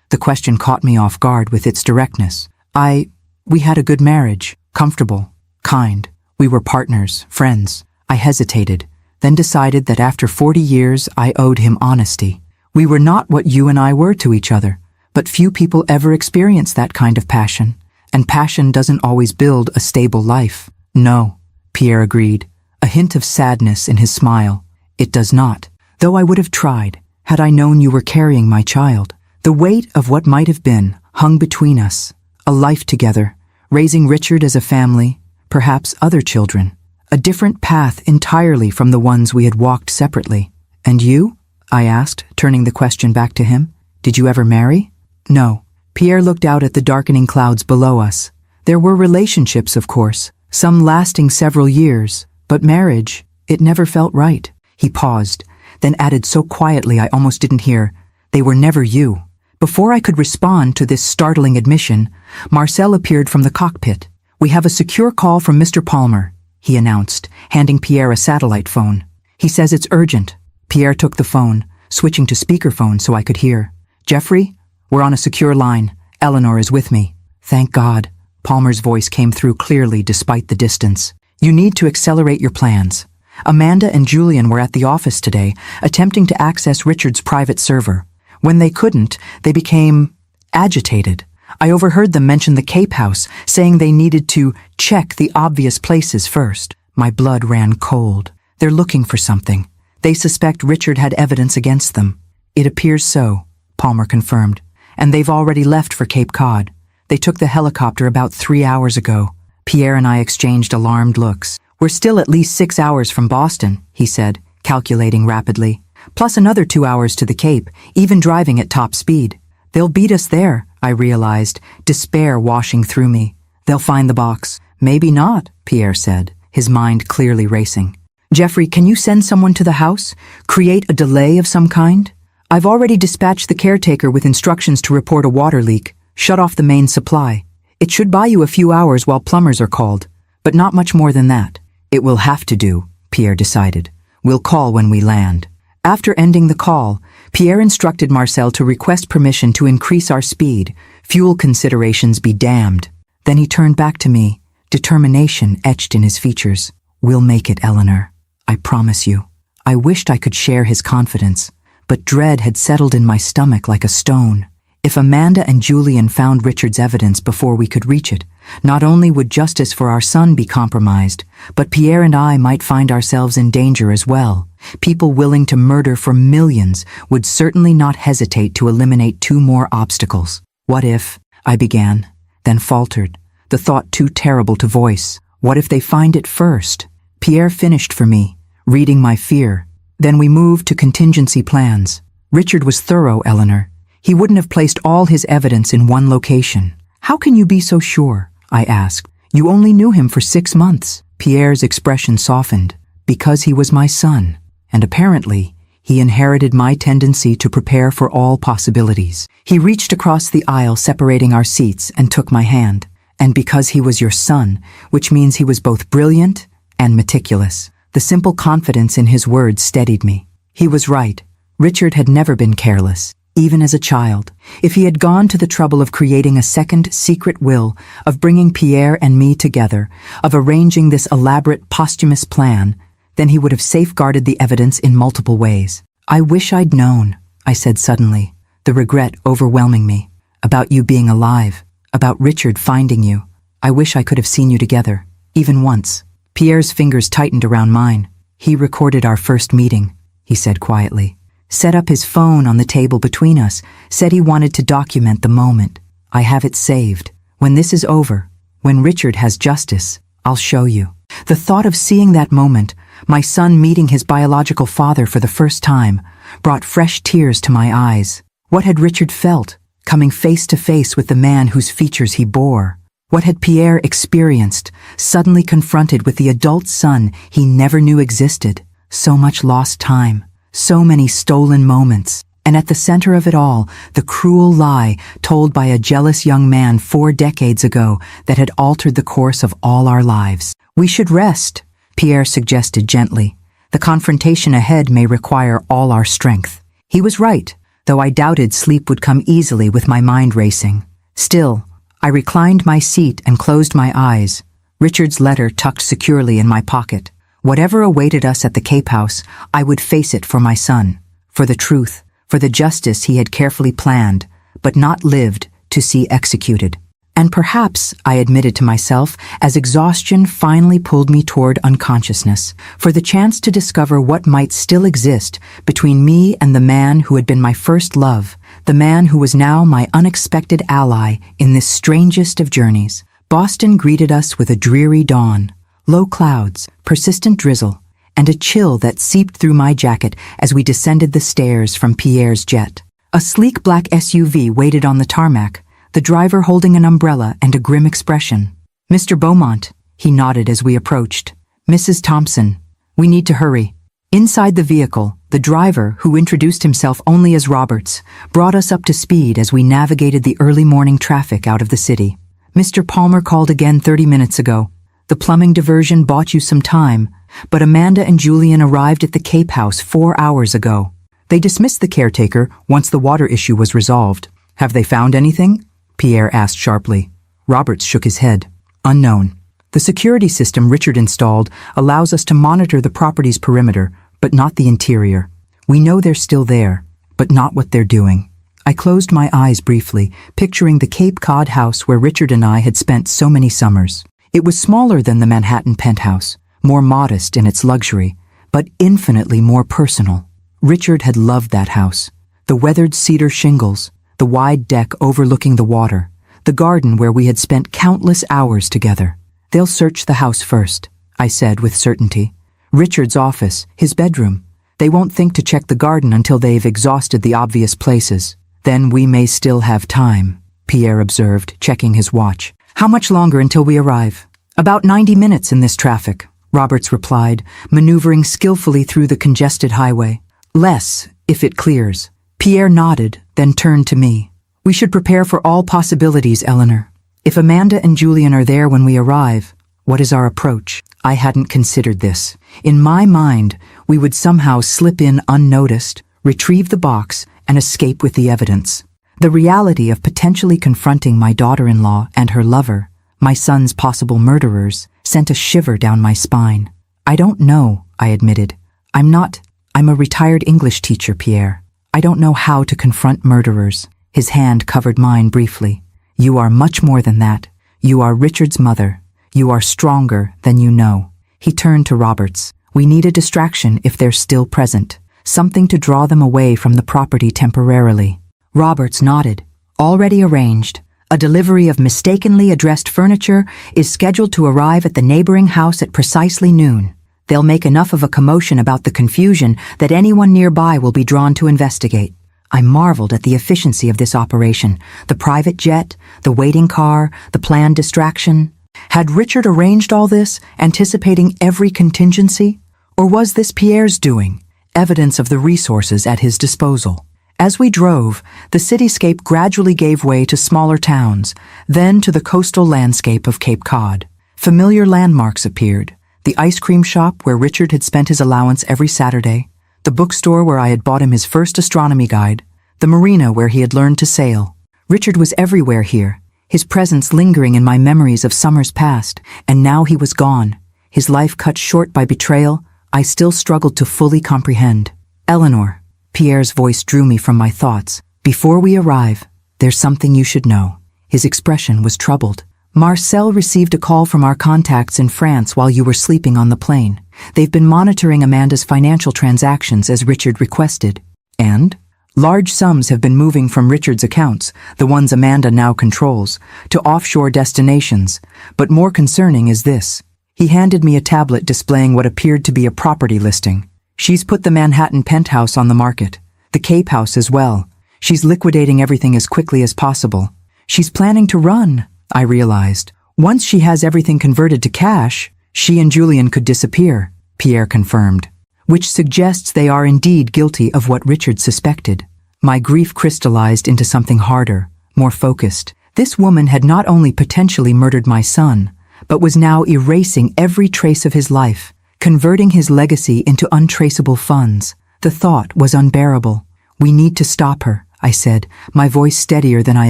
The question caught me off guard with its directness. We had a good marriage, comfortable, kind. We were partners, friends. I hesitated, then decided that after 40 years I owed him honesty. We were not what you and I were to each other, but few people ever experience that kind of passion. And passion doesn't always build a stable life. No, Pierre agreed, a hint of sadness in his smile. It does not. Though I would have tried, had I known you were carrying my child. The weight of what might have been hung between us. A life together, raising Richard as a family, perhaps other children. A different path entirely from the ones we had walked separately. And you? I asked, turning the question back to him. Did you ever marry? No. Pierre looked out at the darkening clouds below us. There were relationships, of course, some lasting several years, but marriage, it never felt right. He paused, then added so quietly I almost didn't hear, they were never you. Before I could respond to this startling admission, Marcel appeared from the cockpit. We have a secure call from Mr. Palmer, he announced, handing Pierre a satellite phone. He says it's urgent. Pierre took the phone, switching to speakerphone so I could hear. Jeffrey, we're on a secure line. Eleanor is with me. Thank God. Palmer's voice came through clearly despite the distance. You need to accelerate your plans. Amanda and Julian were at the office today, attempting to access Richard's private server. When they couldn't, they became agitated. I overheard them mention the Cape House, saying they needed to check the obvious places first. My blood ran cold. They're looking for something. They suspect Richard had evidence against them. It appears so, Palmer confirmed. And they've already left for Cape Cod. They took the helicopter about 3 hours ago. Pierre and I exchanged alarmed looks. We're still at least 6 hours from Boston, he said, calculating rapidly. Plus another 2 hours to the Cape, even driving at top speed. They'll beat us there, I realized, despair washing through me. They'll find the box. Maybe not, Pierre said, his mind clearly racing. Jeffrey, can you send someone to the house? Create a delay of some kind? I've already dispatched the caretaker with instructions to report a water leak. Shut off the main supply. It should buy you a few hours while plumbers are called, but not much more than that. It will have to do, Pierre decided. We'll call when we land. After ending the call, Pierre instructed Marcel to request permission to increase our speed, fuel considerations be damned. Then he turned back to me, determination etched in his features. We'll make it, Eleanor. I promise you. I wished I could share his confidence, but dread had settled in my stomach like a stone. If Amanda and Julian found Richard's evidence before we could reach it, not only would justice for our son be compromised, but Pierre and I might find ourselves in danger as well. People willing to murder for millions would certainly not hesitate to eliminate 2 more obstacles. What if, I began, then faltered, the thought too terrible to voice. What if they find it first? Pierre finished for me, reading my fear. Then we moved to contingency plans. Richard was thorough, Eleanor. He wouldn't have placed all his evidence in one location. How can you be so sure? I asked. You only knew him for 6 months. Pierre's expression softened. Because he was my son. And apparently, he inherited my tendency to prepare for all possibilities. He reached across the aisle separating our seats and took my hand. And because he was your son, which means he was both brilliant and meticulous. The simple confidence in his words steadied me. He was right. Richard had never been careless. Even as a child, if he had gone to the trouble of creating a second secret will, of bringing Pierre and me together, of arranging this elaborate posthumous plan, then he would have safeguarded the evidence in multiple ways. I wish I'd known, I said suddenly, the regret overwhelming me, about you being alive, about Richard finding you. I wish I could have seen you together, even once. Pierre's fingers tightened around mine. He recorded our first meeting, he said quietly. Set up his phone on the table between us, said he wanted to document the moment. I have it saved. When this is over, When Richard has justice, I'll show you. The thought of seeing that moment, my son meeting his biological father for the first time, brought fresh tears to my eyes. What had Richard felt, coming face to face with the man whose features he bore? What had Pierre experienced, suddenly confronted with the adult son he never knew existed? So much lost time, so many stolen moments, and at the center of it all, the cruel lie told by a jealous young man 4 decades ago that had altered the course of all our lives. We should rest, Pierre suggested gently. The confrontation ahead may require all our strength. He was right, though I doubted sleep would come easily with my mind racing. Still, I reclined my seat and closed my eyes, Richard's letter tucked securely in my pocket. Whatever awaited us at the Cape House, I would face it for my son, for the truth, for the justice he had carefully planned, but not lived to see executed. And perhaps, I admitted to myself, as exhaustion finally pulled me toward unconsciousness, for the chance to discover what might still exist between me and the man who had been my first love, the man who was now my unexpected ally in this strangest of journeys. Boston greeted us with a dreary dawn, low clouds, persistent drizzle, and a chill that seeped through my jacket as we descended the stairs from Pierre's jet. A sleek black SUV waited on the tarmac, the driver holding an umbrella and a grim expression. "Mr. Beaumont," he nodded as we approached. "Mrs. Thompson, we need to hurry." Inside the vehicle, the driver, who introduced himself only as Roberts, brought us up to speed as we navigated the early morning traffic out of the city. "Mr. Palmer called again 30 minutes ago. The plumbing diversion bought you some time, but Amanda and Julian arrived at the Cape House 4 hours ago. They dismissed the caretaker once the water issue was resolved. Have they found anything?" Pierre asked sharply. Roberts shook his head. "Unknown. The security system Richard installed allows us to monitor the property's perimeter, but not the interior. We know they're still there, but not what they're doing." I closed my eyes briefly, picturing the Cape Cod house where Richard and I had spent so many summers. It was smaller than the Manhattan penthouse, more modest in its luxury, but infinitely more personal. Richard had loved that house. The weathered cedar shingles, the wide deck overlooking the water, the garden where we had spent countless hours together. "They'll search the house first," I said with certainty. "Richard's office, his bedroom. They won't think to check the garden until they've exhausted the obvious places." "Then we may still have time," Pierre observed, checking his watch. "How much longer until we arrive?" "About 90 minutes in this traffic," Roberts replied, maneuvering skillfully through the congested highway. "Less, if it clears." Pierre nodded, then turned to me. "We should prepare for all possibilities, Eleanor. If Amanda and Julian are there when we arrive, what is our approach?" I hadn't considered this. In my mind, we would somehow slip in unnoticed, retrieve the box, and escape with the evidence. The reality of potentially confronting my daughter-in-law and her lover, my son's possible murderers, sent a shiver down my spine. "I don't know," I admitted. I'm a retired English teacher, Pierre. I don't know how to confront murderers." His hand covered mine briefly. "You are much more than that. You are Richard's mother. You are stronger than you know." He turned to Roberts. "We need a distraction if they're still present. Something to draw them away from the property temporarily." Roberts nodded. "Already arranged. A delivery of mistakenly addressed furniture is scheduled to arrive at the neighboring house at precisely noon. They'll make enough of a commotion about the confusion that anyone nearby will be drawn to investigate." I marveled at the efficiency of this operation. The private jet, the waiting car, the planned distraction. Had Richard arranged all this, anticipating every contingency? Or was this Pierre's doing, evidence of the resources at his disposal? As we drove, the cityscape gradually gave way to smaller towns, then to the coastal landscape of Cape Cod. Familiar landmarks appeared. The ice cream shop where Richard had spent his allowance every Saturday, the bookstore where I had bought him his first astronomy guide, the marina where he had learned to sail. Richard was everywhere here, his presence lingering in my memories of summers past, and now he was gone, his life cut short by betrayal I still struggled to fully comprehend. "Eleanor," Pierre's voice drew me from my thoughts. "Before we arrive, there's something you should know." His expression was troubled. "Marcel received a call from our contacts in France while you were sleeping on the plane. They've been monitoring Amanda's financial transactions as Richard requested." "And?" Large sums have been moving from Richard's accounts, the ones Amanda now controls, to offshore destinations. But more concerning is this. He handed me a tablet displaying what appeared to be a property listing. She's put the Manhattan penthouse on the market, the Cape House as well. She's liquidating everything as quickly as possible. She's planning to run, I realized. Once she has everything converted to cash, she and Julian could disappear, Pierre confirmed. Which suggests they are indeed guilty of what Richard suspected. My grief crystallized into something harder, more focused. This woman had not only potentially murdered my son, but was now erasing every trace of his life, converting his legacy into untraceable funds. The thought was unbearable. We need to stop her, I said, my voice steadier than I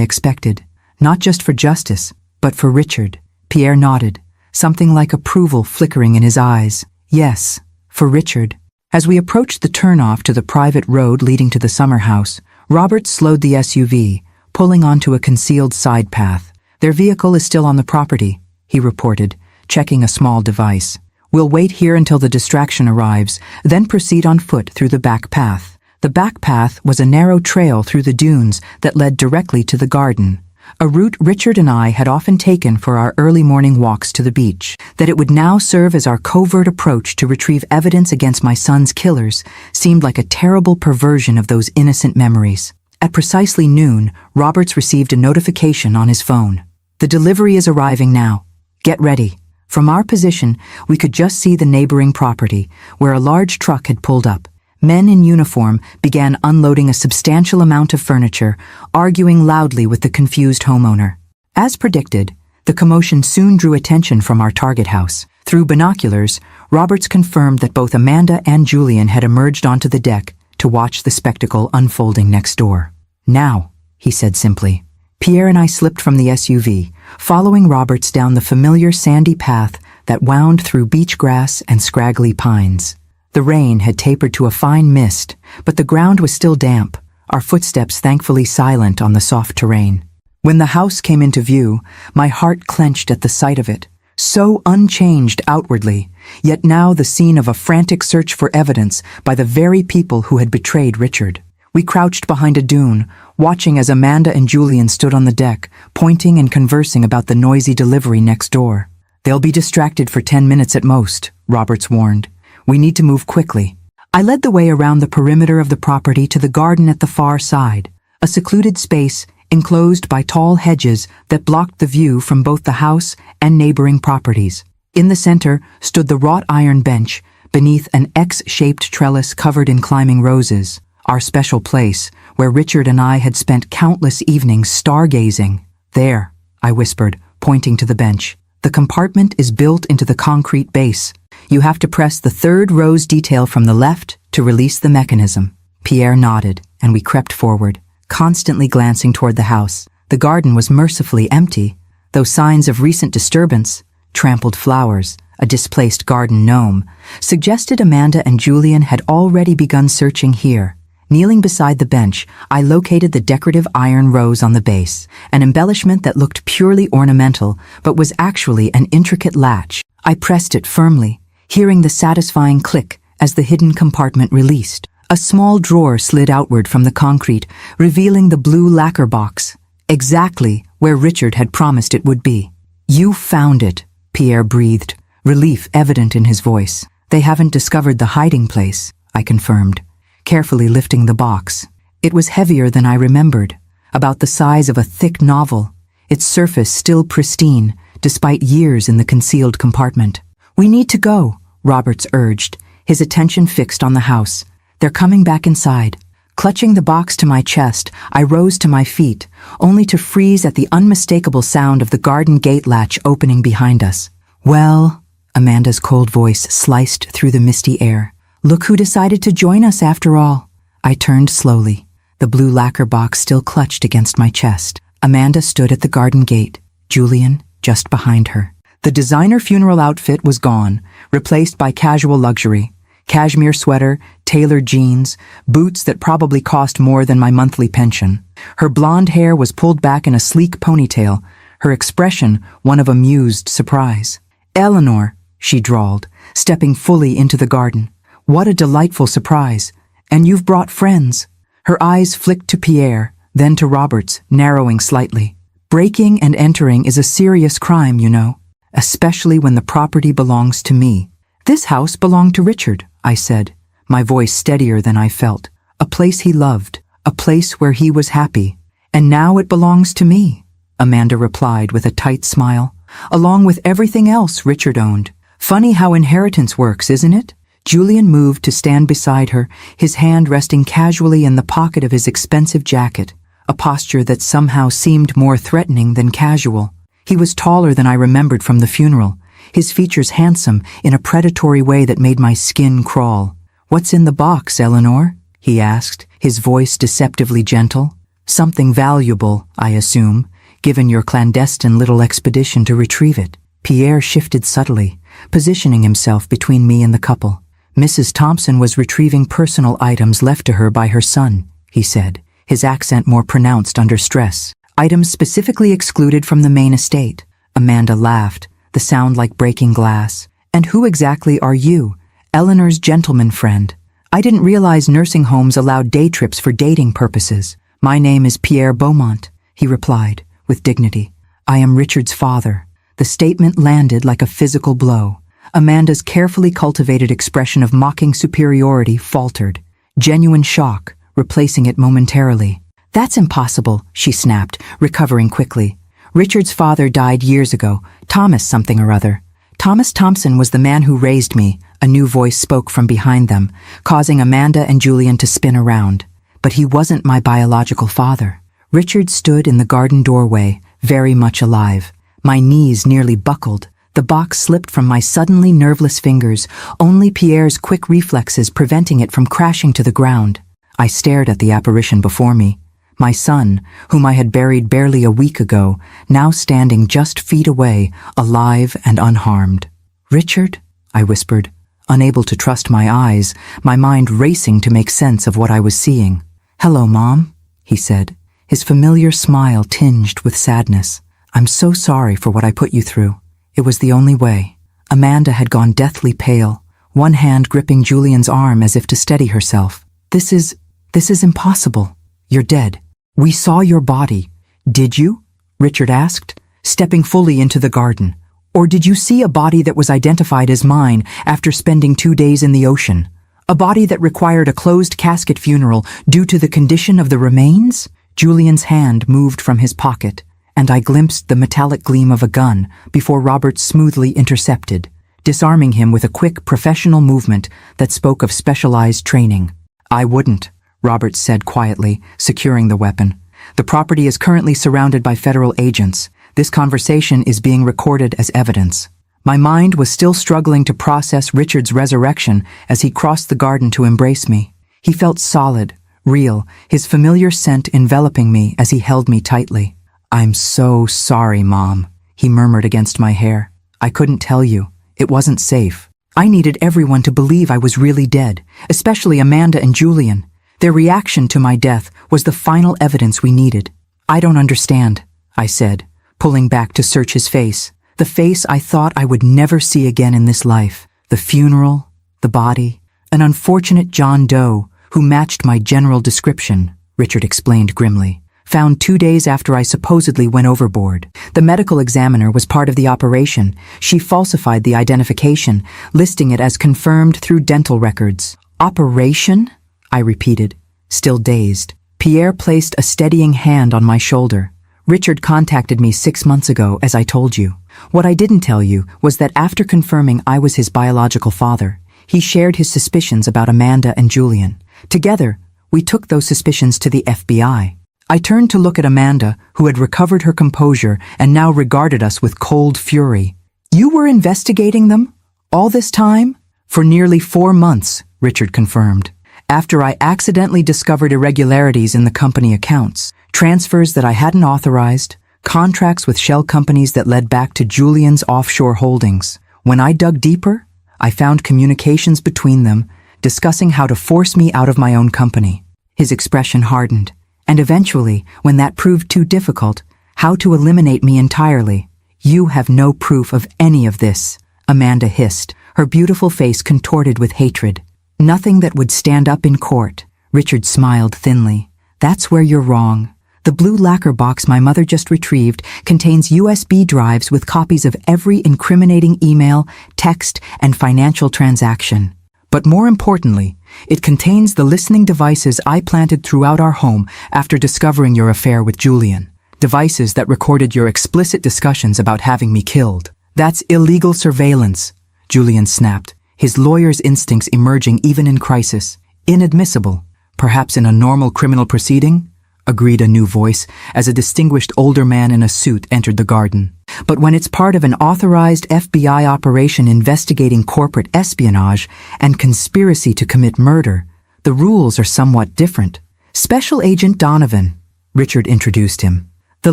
expected. Not just for justice, but for Richard. Pierre nodded, something like approval flickering in his eyes. Yes, for Richard. As we approached the turnoff to the private road leading to the summer house, Robert slowed the SUV, pulling onto a concealed side path. Their vehicle is still on the property, he reported, checking a small device. We'll wait here until the distraction arrives, then proceed on foot through the back path. The back path was a narrow trail through the dunes that led directly to the garden, a route Richard and I had often taken for our early morning walks to the beach. That it would now serve as our covert approach to retrieve evidence against my son's killers seemed like a terrible perversion of those innocent memories. At precisely noon, Roberts received a notification on his phone. The delivery is arriving now. Get ready. From our position, we could just see the neighboring property, where a large truck had pulled up. Men in uniform began unloading a substantial amount of furniture, arguing loudly with the confused homeowner. As predicted, the commotion soon drew attention from our target house. Through binoculars, Roberts confirmed that both Amanda and Julian had emerged onto the deck to watch the spectacle unfolding next door. Now, he said simply. Pierre and I slipped from the SUV, following Roberts down the familiar sandy path that wound through beach grass and scraggly pines. The rain had tapered to a fine mist, but the ground was still damp, our footsteps thankfully silent on the soft terrain. When the house came into view, my heart clenched at the sight of it, so unchanged outwardly, yet now the scene of a frantic search for evidence by the very people who had betrayed Richard. We crouched behind a dune, watching as Amanda and Julian stood on the deck, pointing and conversing about the noisy delivery next door. They'll be distracted for 10 minutes at most, Roberts warned. We need to move quickly. I led the way around the perimeter of the property to the garden at the far side, a secluded space enclosed by tall hedges that blocked the view from both the house and neighboring properties. In the center stood the wrought iron bench, beneath an X-shaped trellis covered in climbing roses, our special place, where Richard and I had spent countless evenings stargazing. There, I whispered, pointing to the bench. The compartment is built into the concrete base. You have to press the third rose detail from the left to release the mechanism. Pierre nodded, and we crept forward, constantly glancing toward the house. The garden was mercifully empty, though signs of recent disturbance, trampled flowers, a displaced garden gnome, suggested Amanda and Julian had already begun searching here. Kneeling beside the bench, I located the decorative iron rose on the base, an embellishment that looked purely ornamental but was actually an intricate latch. I pressed it firmly, hearing the satisfying click as the hidden compartment released. A small drawer slid outward from the concrete, revealing the blue lacquer box, exactly where Richard had promised it would be. You found it, Pierre breathed, relief evident in his voice. They haven't discovered the hiding place, I confirmed, carefully lifting the box. It was heavier than I remembered, about the size of a thick novel, its surface still pristine, despite years in the concealed compartment. We need to go, Roberts urged, his attention fixed on the house. They're coming back inside. Clutching the box to my chest, I rose to my feet, only to freeze at the unmistakable sound of the garden gate latch opening behind us. Well, Amanda's cold voice sliced through the misty air. Look who decided to join us after all. I turned slowly, the blue lacquer box still clutched against my chest. Amanda stood at the garden gate, Julian just behind her. The designer funeral outfit was gone, replaced by casual luxury. Cashmere sweater, tailored jeans, boots that probably cost more than my monthly pension. Her blonde hair was pulled back in a sleek ponytail, her expression one of amused surprise. Eleanor, she drawled, stepping fully into the garden. What a delightful surprise. And you've brought friends. Her eyes flicked to Pierre, then to Robert's, narrowing slightly. Breaking and entering is a serious crime, you know, especially when the property belongs to me. This house belonged to Richard, I said, my voice steadier than I felt. A place he loved, a place where he was happy. And now it belongs to me, Amanda replied with a tight smile, along with everything else Richard owned. Funny how inheritance works, isn't it? Julian moved to stand beside her, his hand resting casually in the pocket of his expensive jacket, a posture that somehow seemed more threatening than casual. He was taller than I remembered from the funeral, his features handsome in a predatory way that made my skin crawl. "What's in the box, Eleanor?" he asked, his voice deceptively gentle. "Something valuable, I assume, given your clandestine little expedition to retrieve it." Pierre shifted subtly, positioning himself between me and the couple. "Mrs. Thompson was retrieving personal items left to her by her son," he said, his accent more pronounced under stress. "Items specifically excluded from the main estate." Amanda laughed, the sound like breaking glass. "And who exactly are you? Eleanor's gentleman friend. I didn't realize nursing homes allowed day trips for dating purposes." "My name is Pierre Beaumont," he replied, with dignity. "I am Richard's father." The statement landed like a physical blow. Amanda's carefully cultivated expression of mocking superiority faltered, genuine shock replacing it momentarily. "That's impossible," she snapped, recovering quickly. "Richard's father died years ago, Thomas something or other. Thomas Thompson was the man who raised me," a new voice spoke from behind them, causing Amanda and Julian to spin around. "But he wasn't my biological father." Richard stood in the garden doorway, very much alive. My knees nearly buckled. The box slipped from my suddenly nerveless fingers, only Pierre's quick reflexes preventing it from crashing to the ground. I stared at the apparition before me. My son, whom I had buried barely a week ago, now standing just feet away, alive and unharmed. "Richard?" I whispered, unable to trust my eyes, my mind racing to make sense of what I was seeing. "Hello, Mom," he said, his familiar smile tinged with sadness. "I'm so sorry for what I put you through. It was the only way." Amanda had gone deathly pale, one hand gripping Julian's arm as if to steady herself. This is impossible. You're dead." "We saw your body." "Did you?" Richard asked, stepping fully into the garden. "Or did you see a body that was identified as mine after spending 2 days in the ocean? A body that required a closed casket funeral due to the condition of the remains?" Julian's hand moved from his pocket, and I glimpsed the metallic gleam of a gun before Robert smoothly intercepted, disarming him with a quick professional movement that spoke of specialized training. "I wouldn't," Robert said quietly, securing the weapon. "The property is currently surrounded by federal agents. This conversation is being recorded as evidence." My mind was still struggling to process Richard's resurrection as he crossed the garden to embrace me. He felt solid, real, his familiar scent enveloping me as he held me tightly. "I'm so sorry, Mom," he murmured against my hair. "I couldn't tell you. It wasn't safe. I needed everyone to believe I was really dead, especially Amanda and Julian. Their reaction to my death was the final evidence we needed." "I don't understand," I said, pulling back to search his face, the face I thought I would never see again in this life. The funeral, the body, an unfortunate John Doe who matched my general description, Richard explained grimly. "Found 2 days after I supposedly went overboard. The medical examiner was part of the operation. She falsified the identification, listing it as confirmed through dental records." "Operation?" I repeated, still dazed. Pierre placed a steadying hand on my shoulder. "Richard contacted me 6 months ago, as I told you. What I didn't tell you was that after confirming I was his biological father, he shared his suspicions about Amanda and Julian. Together, we took those suspicions to the FBI. I turned to look at Amanda, who had recovered her composure and now regarded us with cold fury. "You were investigating them? All this time?" "For nearly 4 months, Richard confirmed. After I accidentally discovered irregularities in the company accounts, transfers that I hadn't authorized, contracts with shell companies that led back to Julian's offshore holdings. When I dug deeper, I found communications between them, discussing how to force me out of my own company." His expression hardened. "And eventually, when that proved too difficult, how to eliminate me entirely." "You have no proof of any of this," Amanda hissed, her beautiful face contorted with hatred. "Nothing that would stand up in court." Richard smiled thinly. That's where you're wrong. The blue lacquer box my mother just retrieved contains USB drives with copies of every incriminating email, text, and financial transaction. But more importantly, it contains the listening devices I planted throughout our home after discovering your affair with Julian. Devices that recorded your explicit discussions about having me killed. That's illegal surveillance, Julian snapped, his lawyer's instincts emerging even in crisis. Inadmissible. Perhaps in a normal criminal proceeding? Agreed a new voice as a distinguished older man in a suit entered the garden. But when it's part of an authorized FBI operation investigating corporate espionage and conspiracy to commit murder, the rules are somewhat different. Special Agent Donovan, Richard introduced him. The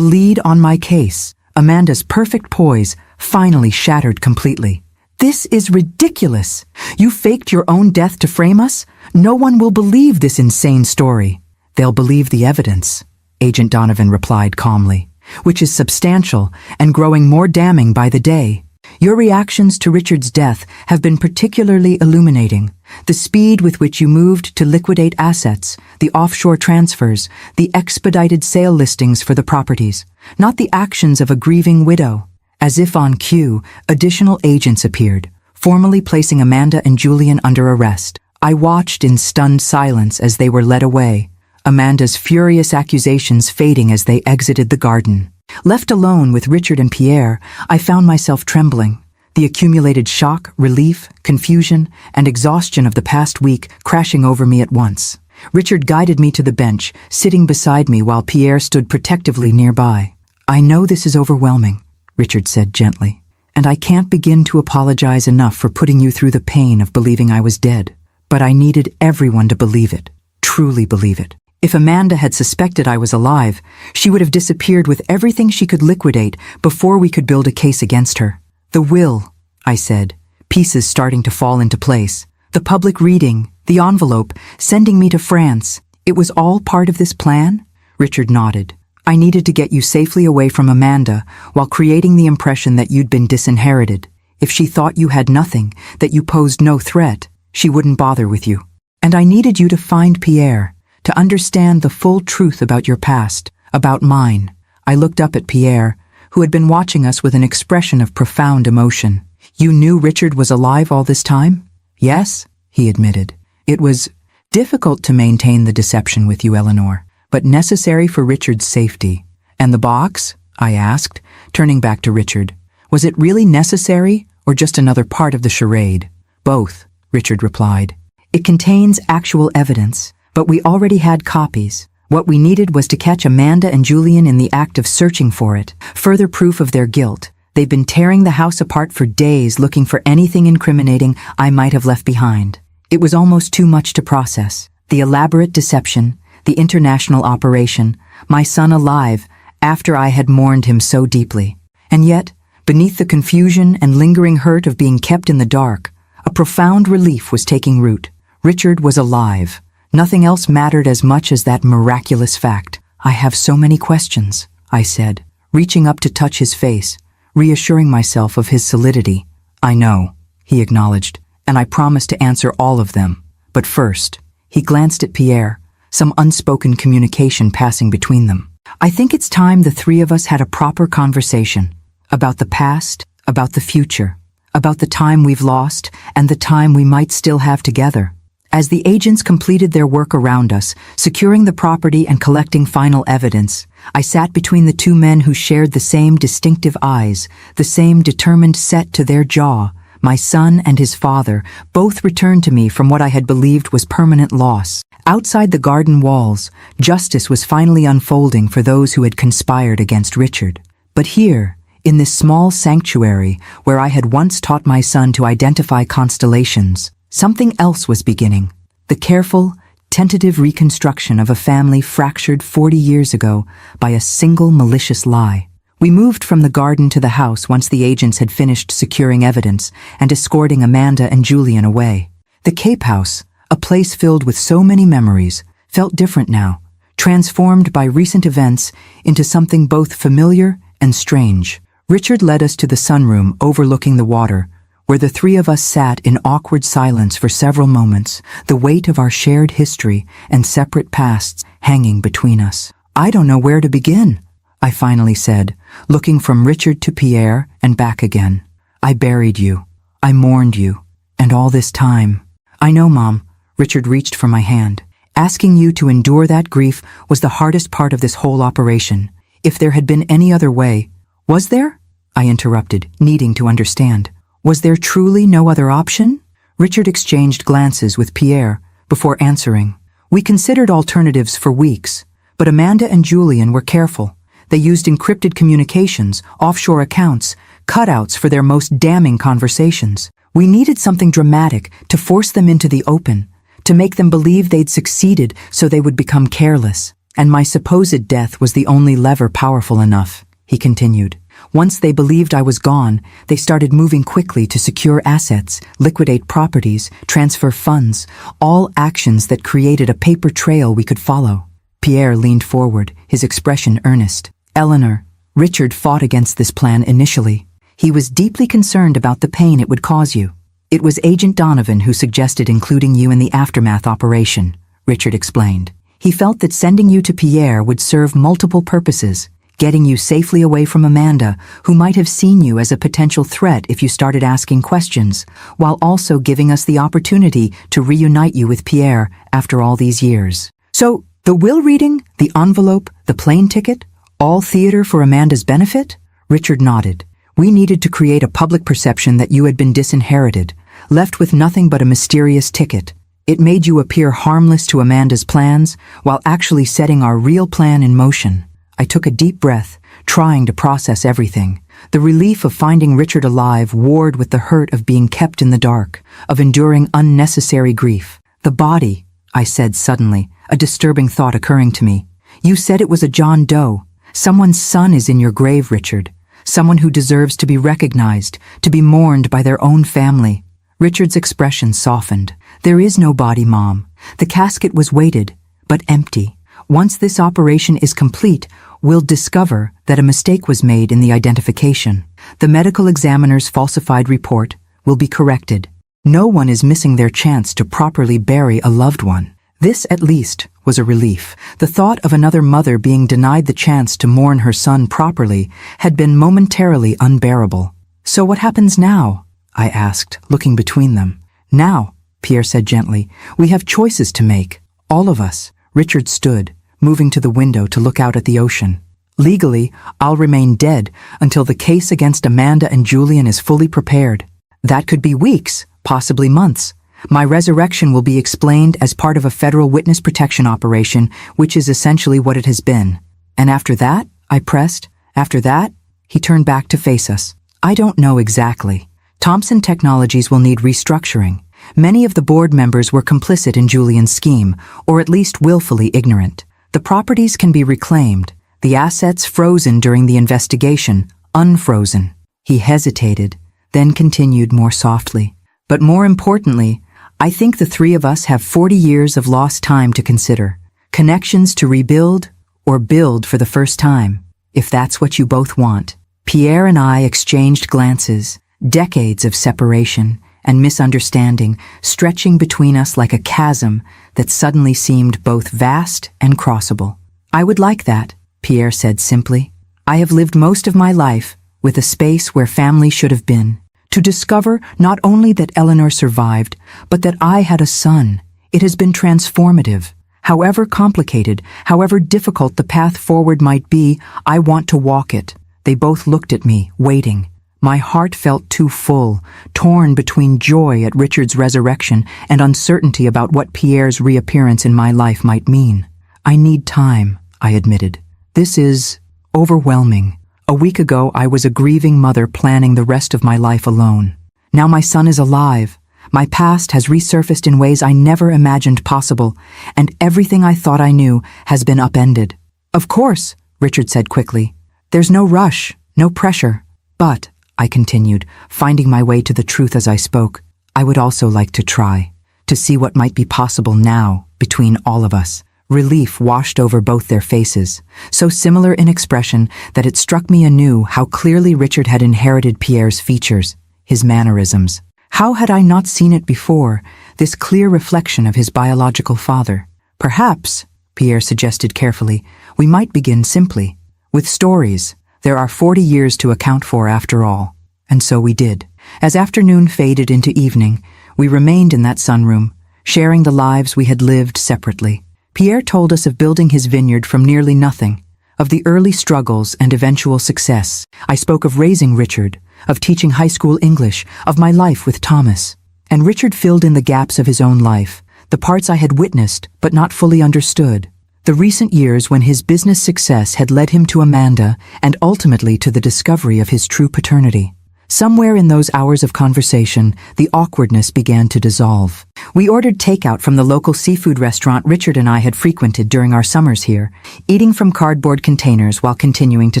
lead on my case. Amanda's perfect poise finally shattered completely. This is ridiculous. You faked your own death to frame us? No one will believe this insane story. They'll believe the evidence, Agent Donovan replied calmly, which is substantial and growing more damning by the day. Your reactions to Richard's death have been particularly illuminating. The speed with which you moved to liquidate assets, the offshore transfers, the expedited sale listings for the properties, not the actions of a grieving widow. As if on cue, additional agents appeared, formally placing Amanda and Julian under arrest. I watched in stunned silence as they were led away, Amanda's furious accusations fading as they exited the garden. Left alone with Richard and Pierre, I found myself trembling. The accumulated shock, relief, confusion, and exhaustion of the past week crashing over me at once. Richard guided me to the bench, sitting beside me while Pierre stood protectively nearby. I know this is overwhelming, Richard said gently, and I can't begin to apologize enough for putting you through the pain of believing I was dead. But I needed everyone to believe it, truly believe it. If Amanda had suspected I was alive, she would have disappeared with everything she could liquidate before we could build a case against her. The will, I said, pieces starting to fall into place. The public reading, the envelope, sending me to France. It was all part of this plan? Richard nodded. I needed to get you safely away from Amanda while creating the impression that you'd been disinherited. If she thought you had nothing, that you posed no threat, she wouldn't bother with you. And I needed you to find Pierre, to understand the full truth about your past, about mine. I looked up at Pierre, who had been watching us with an expression of profound emotion. You knew Richard was alive all this time? Yes, he admitted. It was difficult to maintain the deception with you, Eleanor, but necessary for Richard's safety. And the box? I asked, turning back to Richard. Was it really necessary, or just another part of the charade? Both, Richard replied. It contains actual evidence, but we already had copies. What we needed was to catch Amanda and Julian in the act of searching for it, further proof of their guilt. They've been tearing the house apart for days looking for anything incriminating I might have left behind. It was almost too much to process. The elaborate deception, the international operation, my son alive after I had mourned him so deeply. And yet, beneath the confusion and lingering hurt of being kept in the dark, a profound relief was taking root. Richard was alive. Nothing else mattered as much as that miraculous fact. I have so many questions, I said, reaching up to touch his face, reassuring myself of his solidity. I know, he acknowledged, and I promise to answer all of them. But first, he glanced at Pierre, some unspoken communication passing between them. I think it's time the three of us had a proper conversation about the past, about the future, about the time we've lost and the time we might still have together. As the agents completed their work around us, securing the property and collecting final evidence, I sat between the two men who shared the same distinctive eyes, the same determined set to their jaw. My son and his father both returned to me from what I had believed was permanent loss. Outside the garden walls, justice was finally unfolding for those who had conspired against Richard. But here, in this small sanctuary where I had once taught my son to identify constellations, something else was beginning. The careful, tentative reconstruction of a family fractured 40 years ago by a single malicious lie. We moved from the garden to the house once the agents had finished securing evidence and escorting Amanda and Julian away. The Cape House, a place filled with so many memories, felt different now, transformed by recent events into something both familiar and strange. Richard led us to the sunroom overlooking the water, where the three of us sat in awkward silence for several moments, the weight of our shared history and separate pasts hanging between us. "I don't know where to begin," I finally said, looking from Richard to Pierre and back again. "I buried you. I mourned you. And all this time—" "I know, Mom." Richard reached for my hand. "Asking you to endure that grief was the hardest part of this whole operation. If there had been any other way—" "Was there?" I interrupted, needing to understand. "Was there truly no other option?" Richard exchanged glances with Pierre before answering. "We considered alternatives for weeks, but Amanda and Julian were careful. They used encrypted communications, offshore accounts, cutouts for their most damning conversations. We needed something dramatic to force them into the open, to make them believe they'd succeeded so they would become careless. And my supposed death was the only lever powerful enough," he continued. "Once they believed I was gone, they started moving quickly to secure assets, liquidate properties, transfer funds, all actions that created a paper trail we could follow." Pierre leaned forward, his expression earnest. "Eleanor, Richard fought against this plan initially. He was deeply concerned about the pain it would cause you. It was Agent Donovan who suggested including you in the aftermath operation," Richard explained. "He felt that sending you to Pierre would serve multiple purposes, getting you safely away from Amanda, who might have seen you as a potential threat if you started asking questions, while also giving us the opportunity to reunite you with Pierre after all these years. So, the will reading, the envelope, the plane ticket, all theater for Amanda's benefit?" Richard nodded. "We needed to create a public perception that you had been disinherited, left with nothing but a mysterious ticket. It made you appear harmless to Amanda's plans, while actually setting our real plan in motion." I took a deep breath, trying to process everything. The relief of finding Richard alive warred with the hurt of being kept in the dark, of enduring unnecessary grief. "The body," I said suddenly, a disturbing thought occurring to me. "You said it was a John Doe. Someone's son is in your grave, Richard. Someone who deserves to be recognized, to be mourned by their own family." Richard's expression softened. "There is no body, Mom. The casket was weighted, but empty. Once this operation is complete, we'll discover that a mistake was made in the identification. The medical examiner's falsified report will be corrected. No one is missing their chance to properly bury a loved one." This, at least, was a relief. The thought of another mother being denied the chance to mourn her son properly had been momentarily unbearable. "So what happens now?" I asked, looking between them. "Now," Pierre said gently, "we have choices to make. All of us." Richard stood, moving to the window to look out at the ocean. "Legally, I'll remain dead until the case against Amanda and Julian is fully prepared. That could be weeks, possibly months. My resurrection will be explained as part of a federal witness protection operation, which is essentially what it has been. And after that," I pressed, "after that?" He turned back to face us. "I don't know exactly. Thompson Technologies will need restructuring. Many of the board members were complicit in Julian's scheme, or at least willfully ignorant. The properties can be reclaimed, the assets frozen during the investigation, unfrozen." He hesitated, then continued more softly. "But more importantly, I think the three of us have 40 years of lost time to consider. Connections to rebuild or build for the first time, if that's what you both want." Pierre and I exchanged glances, decades of separation and misunderstanding stretching between us like a chasm that suddenly seemed both vast and crossable. "I would like that," Pierre said simply. "I have lived most of my life with a space where family should have been. To discover not only that Eleanor survived, but that I had a son. It has been transformative. However complicated, however difficult the path forward might be, I want to walk it." They both looked at me, waiting. My heart felt too full, torn between joy at Richard's resurrection and uncertainty about what Pierre's reappearance in my life might mean. "I need time," I admitted. "This is overwhelming. A week ago, I was a grieving mother planning the rest of my life alone. Now my son is alive. My past has resurfaced in ways I never imagined possible, and everything I thought I knew has been upended." "Of course," Richard said quickly. "There's no rush, no pressure. But," I continued, finding my way to the truth as I spoke, "I would also like to try, to see what might be possible now between all of us." Relief washed over both their faces, so similar in expression that it struck me anew how clearly Richard had inherited Pierre's features, his mannerisms. How had I not seen it before, this clear reflection of his biological father? Perhaps, Pierre suggested carefully, we might begin simply, with stories. There are 40 years to account for after all. And so we did. As afternoon faded into evening, we remained in that sunroom, sharing the lives we had lived separately. Pierre told us of building his vineyard from nearly nothing, of the early struggles and eventual success. I spoke of raising Richard, of teaching high school English, of my life with Thomas. And Richard filled in the gaps of his own life, the parts I had witnessed but not fully understood. The recent years when his business success had led him to Amanda and ultimately to the discovery of his true paternity. Somewhere in those hours of conversation, the awkwardness began to dissolve. We ordered takeout from the local seafood restaurant Richard and I had frequented during our summers here, eating from cardboard containers while continuing to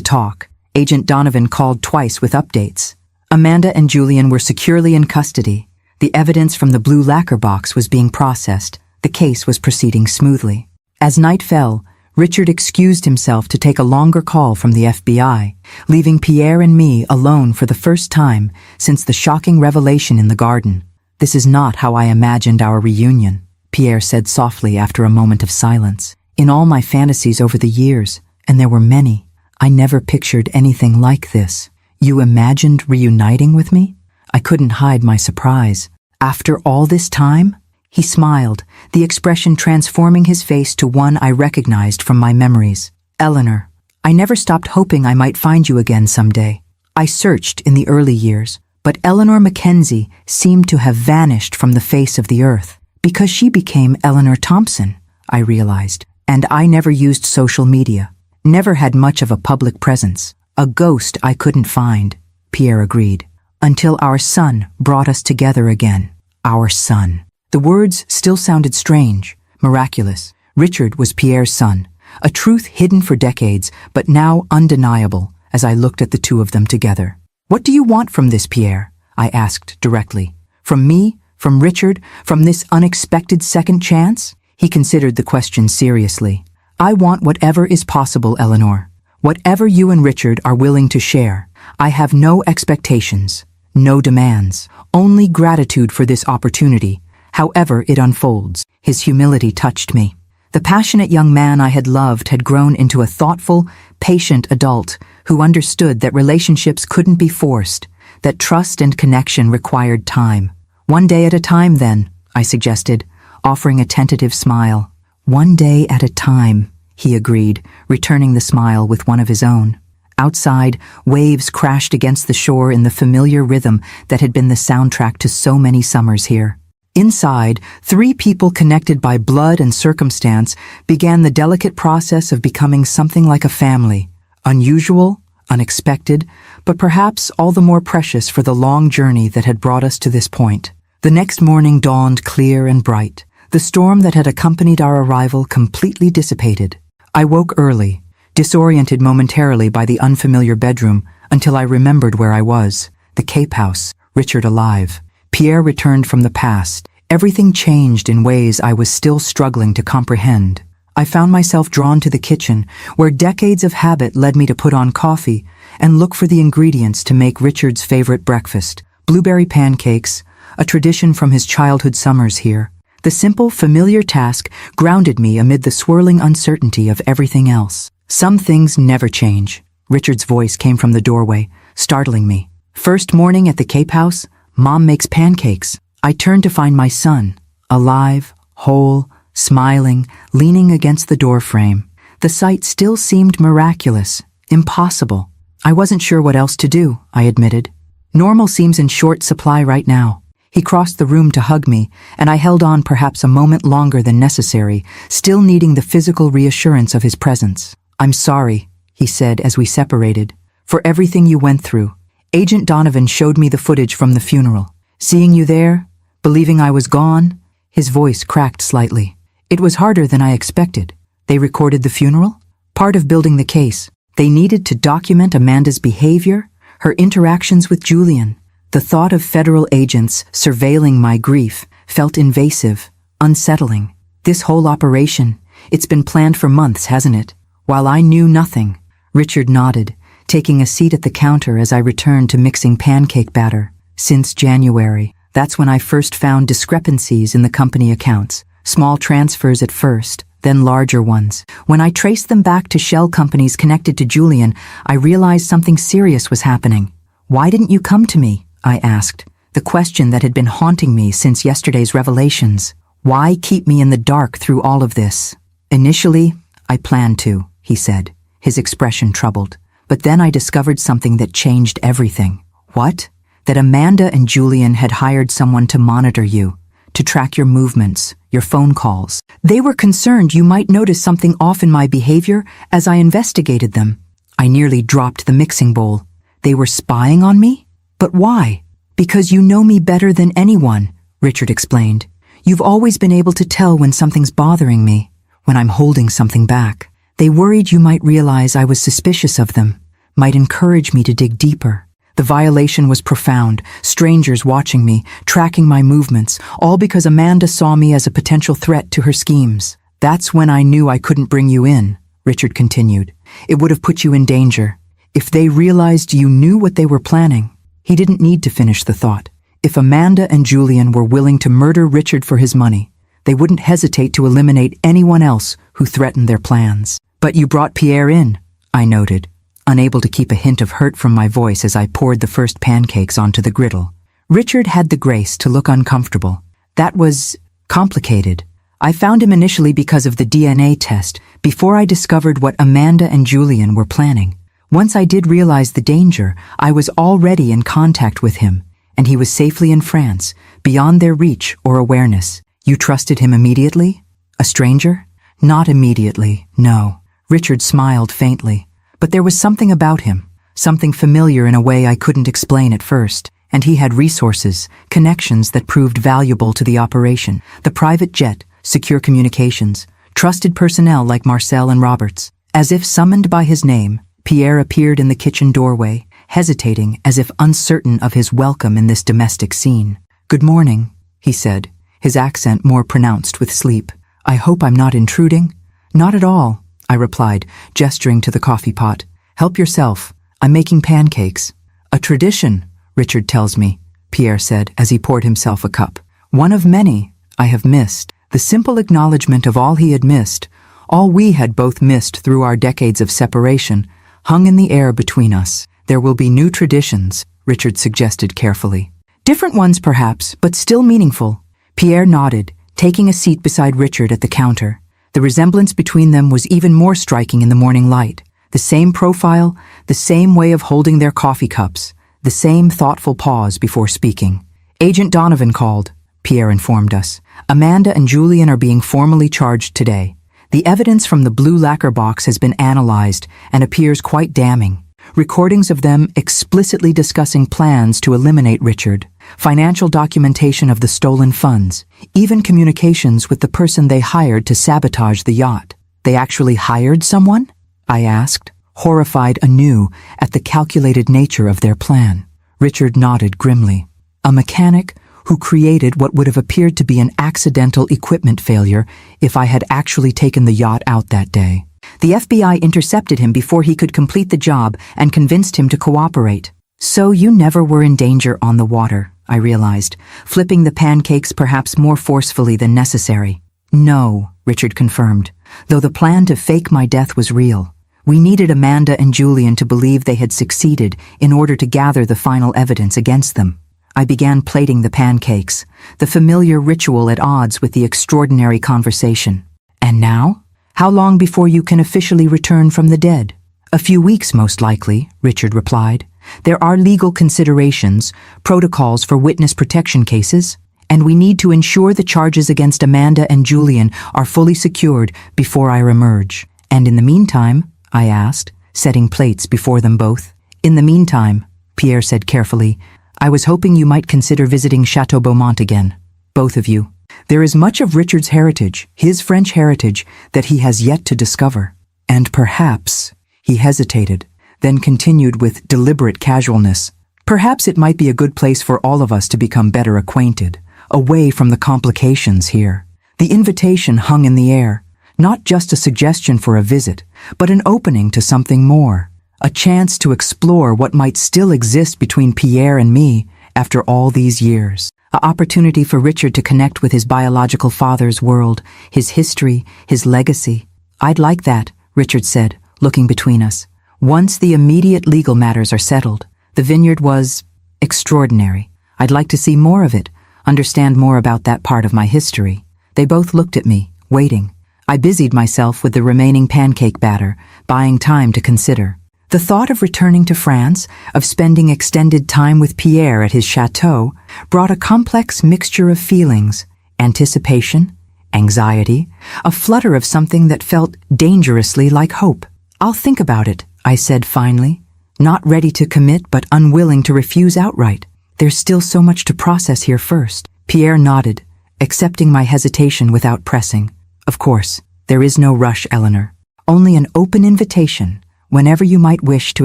talk. Agent Donovan called twice with updates. Amanda and Julian were securely in custody. The evidence from the blue lacquer box was being processed. The case was proceeding smoothly. As night fell, Richard excused himself to take a longer call from the FBI, leaving Pierre and me alone for the first time since the shocking revelation in the garden. "This is not how I imagined our reunion," Pierre said softly after a moment of silence. "In all my fantasies over the years, and there were many, I never pictured anything like this." "You imagined reuniting with me?" I couldn't hide my surprise. "After all this time?" He smiled, the expression transforming his face to one I recognized from my memories. "Eleanor, I never stopped hoping I might find you again someday. I searched in the early years, but Eleanor Mackenzie seemed to have vanished from the face of the earth. Because she became Eleanor Thompson, I realized, and I never used social media, never had much of a public presence. A ghost I couldn't find," Pierre agreed, "until our son brought us together again. Our son." The words still sounded strange, miraculous. Richard was Pierre's son, a truth hidden for decades, but now undeniable as I looked at the two of them together. "What do you want from this, Pierre?" I asked directly. "From me? From Richard? From this unexpected second chance?" He considered the question seriously. "I want whatever is possible, Eleanor. Whatever you and Richard are willing to share. I have no expectations, no demands, only gratitude for this opportunity, however it unfolds." His humility touched me. The passionate young man I had loved had grown into a thoughtful, patient adult who understood that relationships couldn't be forced, that trust and connection required time. "One day at a time, then," I suggested, offering a tentative smile. "One day at a time," he agreed, returning the smile with one of his own. Outside, waves crashed against the shore in the familiar rhythm that had been the soundtrack to so many summers here. Inside, three people connected by blood and circumstance began the delicate process of becoming something like a family. Unusual, unexpected, but perhaps all the more precious for the long journey that had brought us to this point. The next morning dawned clear and bright. The storm that had accompanied our arrival completely dissipated. I woke early, disoriented momentarily by the unfamiliar bedroom until I remembered where I was. The Cape House, Richard alive. Pierre returned from the past. Everything changed in ways I was still struggling to comprehend. I found myself drawn to the kitchen, where decades of habit led me to put on coffee and look for the ingredients to make Richard's favorite breakfast, blueberry pancakes, a tradition from his childhood summers here. The simple, familiar task grounded me amid the swirling uncertainty of everything else. "Some things never change." Richard's voice came from the doorway, startling me. "First morning at the Cape House, Mom makes pancakes." I turned to find my son, alive, whole, smiling, leaning against the doorframe. The sight still seemed miraculous, impossible. I wasn't sure what else to do, I admitted. Normal seems in short supply right now. He crossed the room to hug me, and I held on perhaps a moment longer than necessary, still needing the physical reassurance of his presence. "I'm sorry," he said as we separated, "for everything you went through. Agent Donovan showed me the footage from the funeral. Seeing you there, believing I was gone," his voice cracked slightly. "It was harder than I expected. They recorded the funeral? Part of building the case. They needed to document Amanda's behavior, her interactions with Julian. The thought of federal agents surveilling my grief felt invasive, unsettling. This whole operation, it's been planned for months, hasn't it? While I knew nothing." Richard nodded, taking a seat at the counter as I returned to mixing pancake batter. Since January. That's when I first found discrepancies in the company accounts. Small transfers at first, then larger ones. When I traced them back to shell companies connected to Julian, I realized something serious was happening. "Why didn't you come to me?" I asked, the question that had been haunting me since yesterday's revelations. Why keep me in the dark through all of this? "Initially, I planned to," he said, his expression troubled. "But then I discovered something that changed everything." "What?" "That Amanda and Julian had hired someone to monitor you, to track your movements, your phone calls. They were concerned you might notice something off in my behavior as I investigated them." I nearly dropped the mixing bowl. "They were spying on me? But why?" "Because you know me better than anyone," Richard explained. "You've always been able to tell when something's bothering me, when I'm holding something back. They worried you might realize I was suspicious of them, might encourage me to dig deeper." The violation was profound, strangers watching me, tracking my movements, all because Amanda saw me as a potential threat to her schemes. "That's when I knew I couldn't bring you in," Richard continued. "It would have put you in danger. If they realized you knew what they were planning." He didn't need to finish the thought. If Amanda and Julian were willing to murder Richard for his money, they wouldn't hesitate to eliminate anyone else who threatened their plans. "But you brought Pierre in," I noted, unable to keep a hint of hurt from my voice as I poured the first pancakes onto the griddle. Richard had the grace to look uncomfortable. "That was complicated. I found him initially because of the DNA test, before I discovered what Amanda and Julian were planning. Once I did realize the danger, I was already in contact with him, and he was safely in France, beyond their reach or awareness." "You trusted him immediately? A stranger?" "Not immediately, no." Richard smiled faintly. "But there was something about him, something familiar in a way I couldn't explain at first. And he had resources, connections that proved valuable to the operation. The private jet, secure communications, trusted personnel like Marcel and Roberts. As if summoned by his name, Pierre appeared in the kitchen doorway, hesitating as if uncertain of his welcome in this domestic scene. "Good morning," he said, his accent more pronounced with sleep. "I hope I'm not intruding?" "Not at all," I replied, gesturing to the coffee pot. "Help yourself. I'm making pancakes." "A tradition, Richard tells me," Pierre said as he poured himself a cup. "One of many I have missed." The simple acknowledgement of all he had missed, all we had both missed through our decades of separation, hung in the air between us. "There will be new traditions," Richard suggested carefully. "Different ones perhaps, but still meaningful." Pierre nodded, taking a seat beside Richard at the counter. The resemblance between them was even more striking in the morning light. The same profile, the same way of holding their coffee cups, the same thoughtful pause before speaking. "Agent Donovan called," Pierre informed us. "Amanda and Julian are being formally charged today. The evidence from the blue lacquer box has been analyzed and appears quite damning. Recordings of them explicitly discussing plans to eliminate Richard, financial documentation of the stolen funds, even communications with the person they hired to sabotage the yacht." "They actually hired someone?" I asked, horrified anew at the calculated nature of their plan. Richard nodded grimly. "A mechanic who created what would have appeared to be an accidental equipment failure if I had actually taken the yacht out that day. The FBI intercepted him before he could complete the job and convinced him to cooperate." "So you never were in danger on the water," I realized, flipping the pancakes perhaps more forcefully than necessary. "No," Richard confirmed, "though the plan to fake my death was real. We needed Amanda and Julian to believe they had succeeded in order to gather the final evidence against them." I began plating the pancakes, the familiar ritual at odds with the extraordinary conversation. "And now? How long before you can officially return from the dead?" "A few weeks, most likely," Richard replied. "There are legal considerations, protocols for witness protection cases, and we need to ensure the charges against Amanda and Julian are fully secured before I reemerge." "And in the meantime?" I asked, setting plates before them both. "In the meantime," Pierre said carefully, "I was hoping you might consider visiting Chateau Beaumont again, both of you. There is much of Richard's heritage, his French heritage, that he has yet to discover. And perhaps," he hesitated, then continued with deliberate casualness, "perhaps it might be a good place for all of us to become better acquainted, away from the complications here." The invitation hung in the air, not just a suggestion for a visit, but an opening to something more. A chance to explore what might still exist between Pierre and me, after all these years. An opportunity for Richard to connect with his biological father's world, his history, his legacy. I'd like that, Richard said, looking between us. Once the immediate legal matters are settled, the vineyard was extraordinary. I'd like to see more of it, understand more about that part of my history. They both looked at me, waiting. I busied myself with the remaining pancake batter, buying time to consider. The thought of returning to France, of spending extended time with Pierre at his chateau, brought a complex mixture of feelings: anticipation, anxiety, a flutter of something that felt dangerously like hope. "I'll think about it," I said finally, not ready to commit but unwilling to refuse outright. "There's still so much to process here first." Pierre nodded, accepting my hesitation without pressing. "Of course, there is no rush, Eleanor. Only an open invitation, whenever you might wish to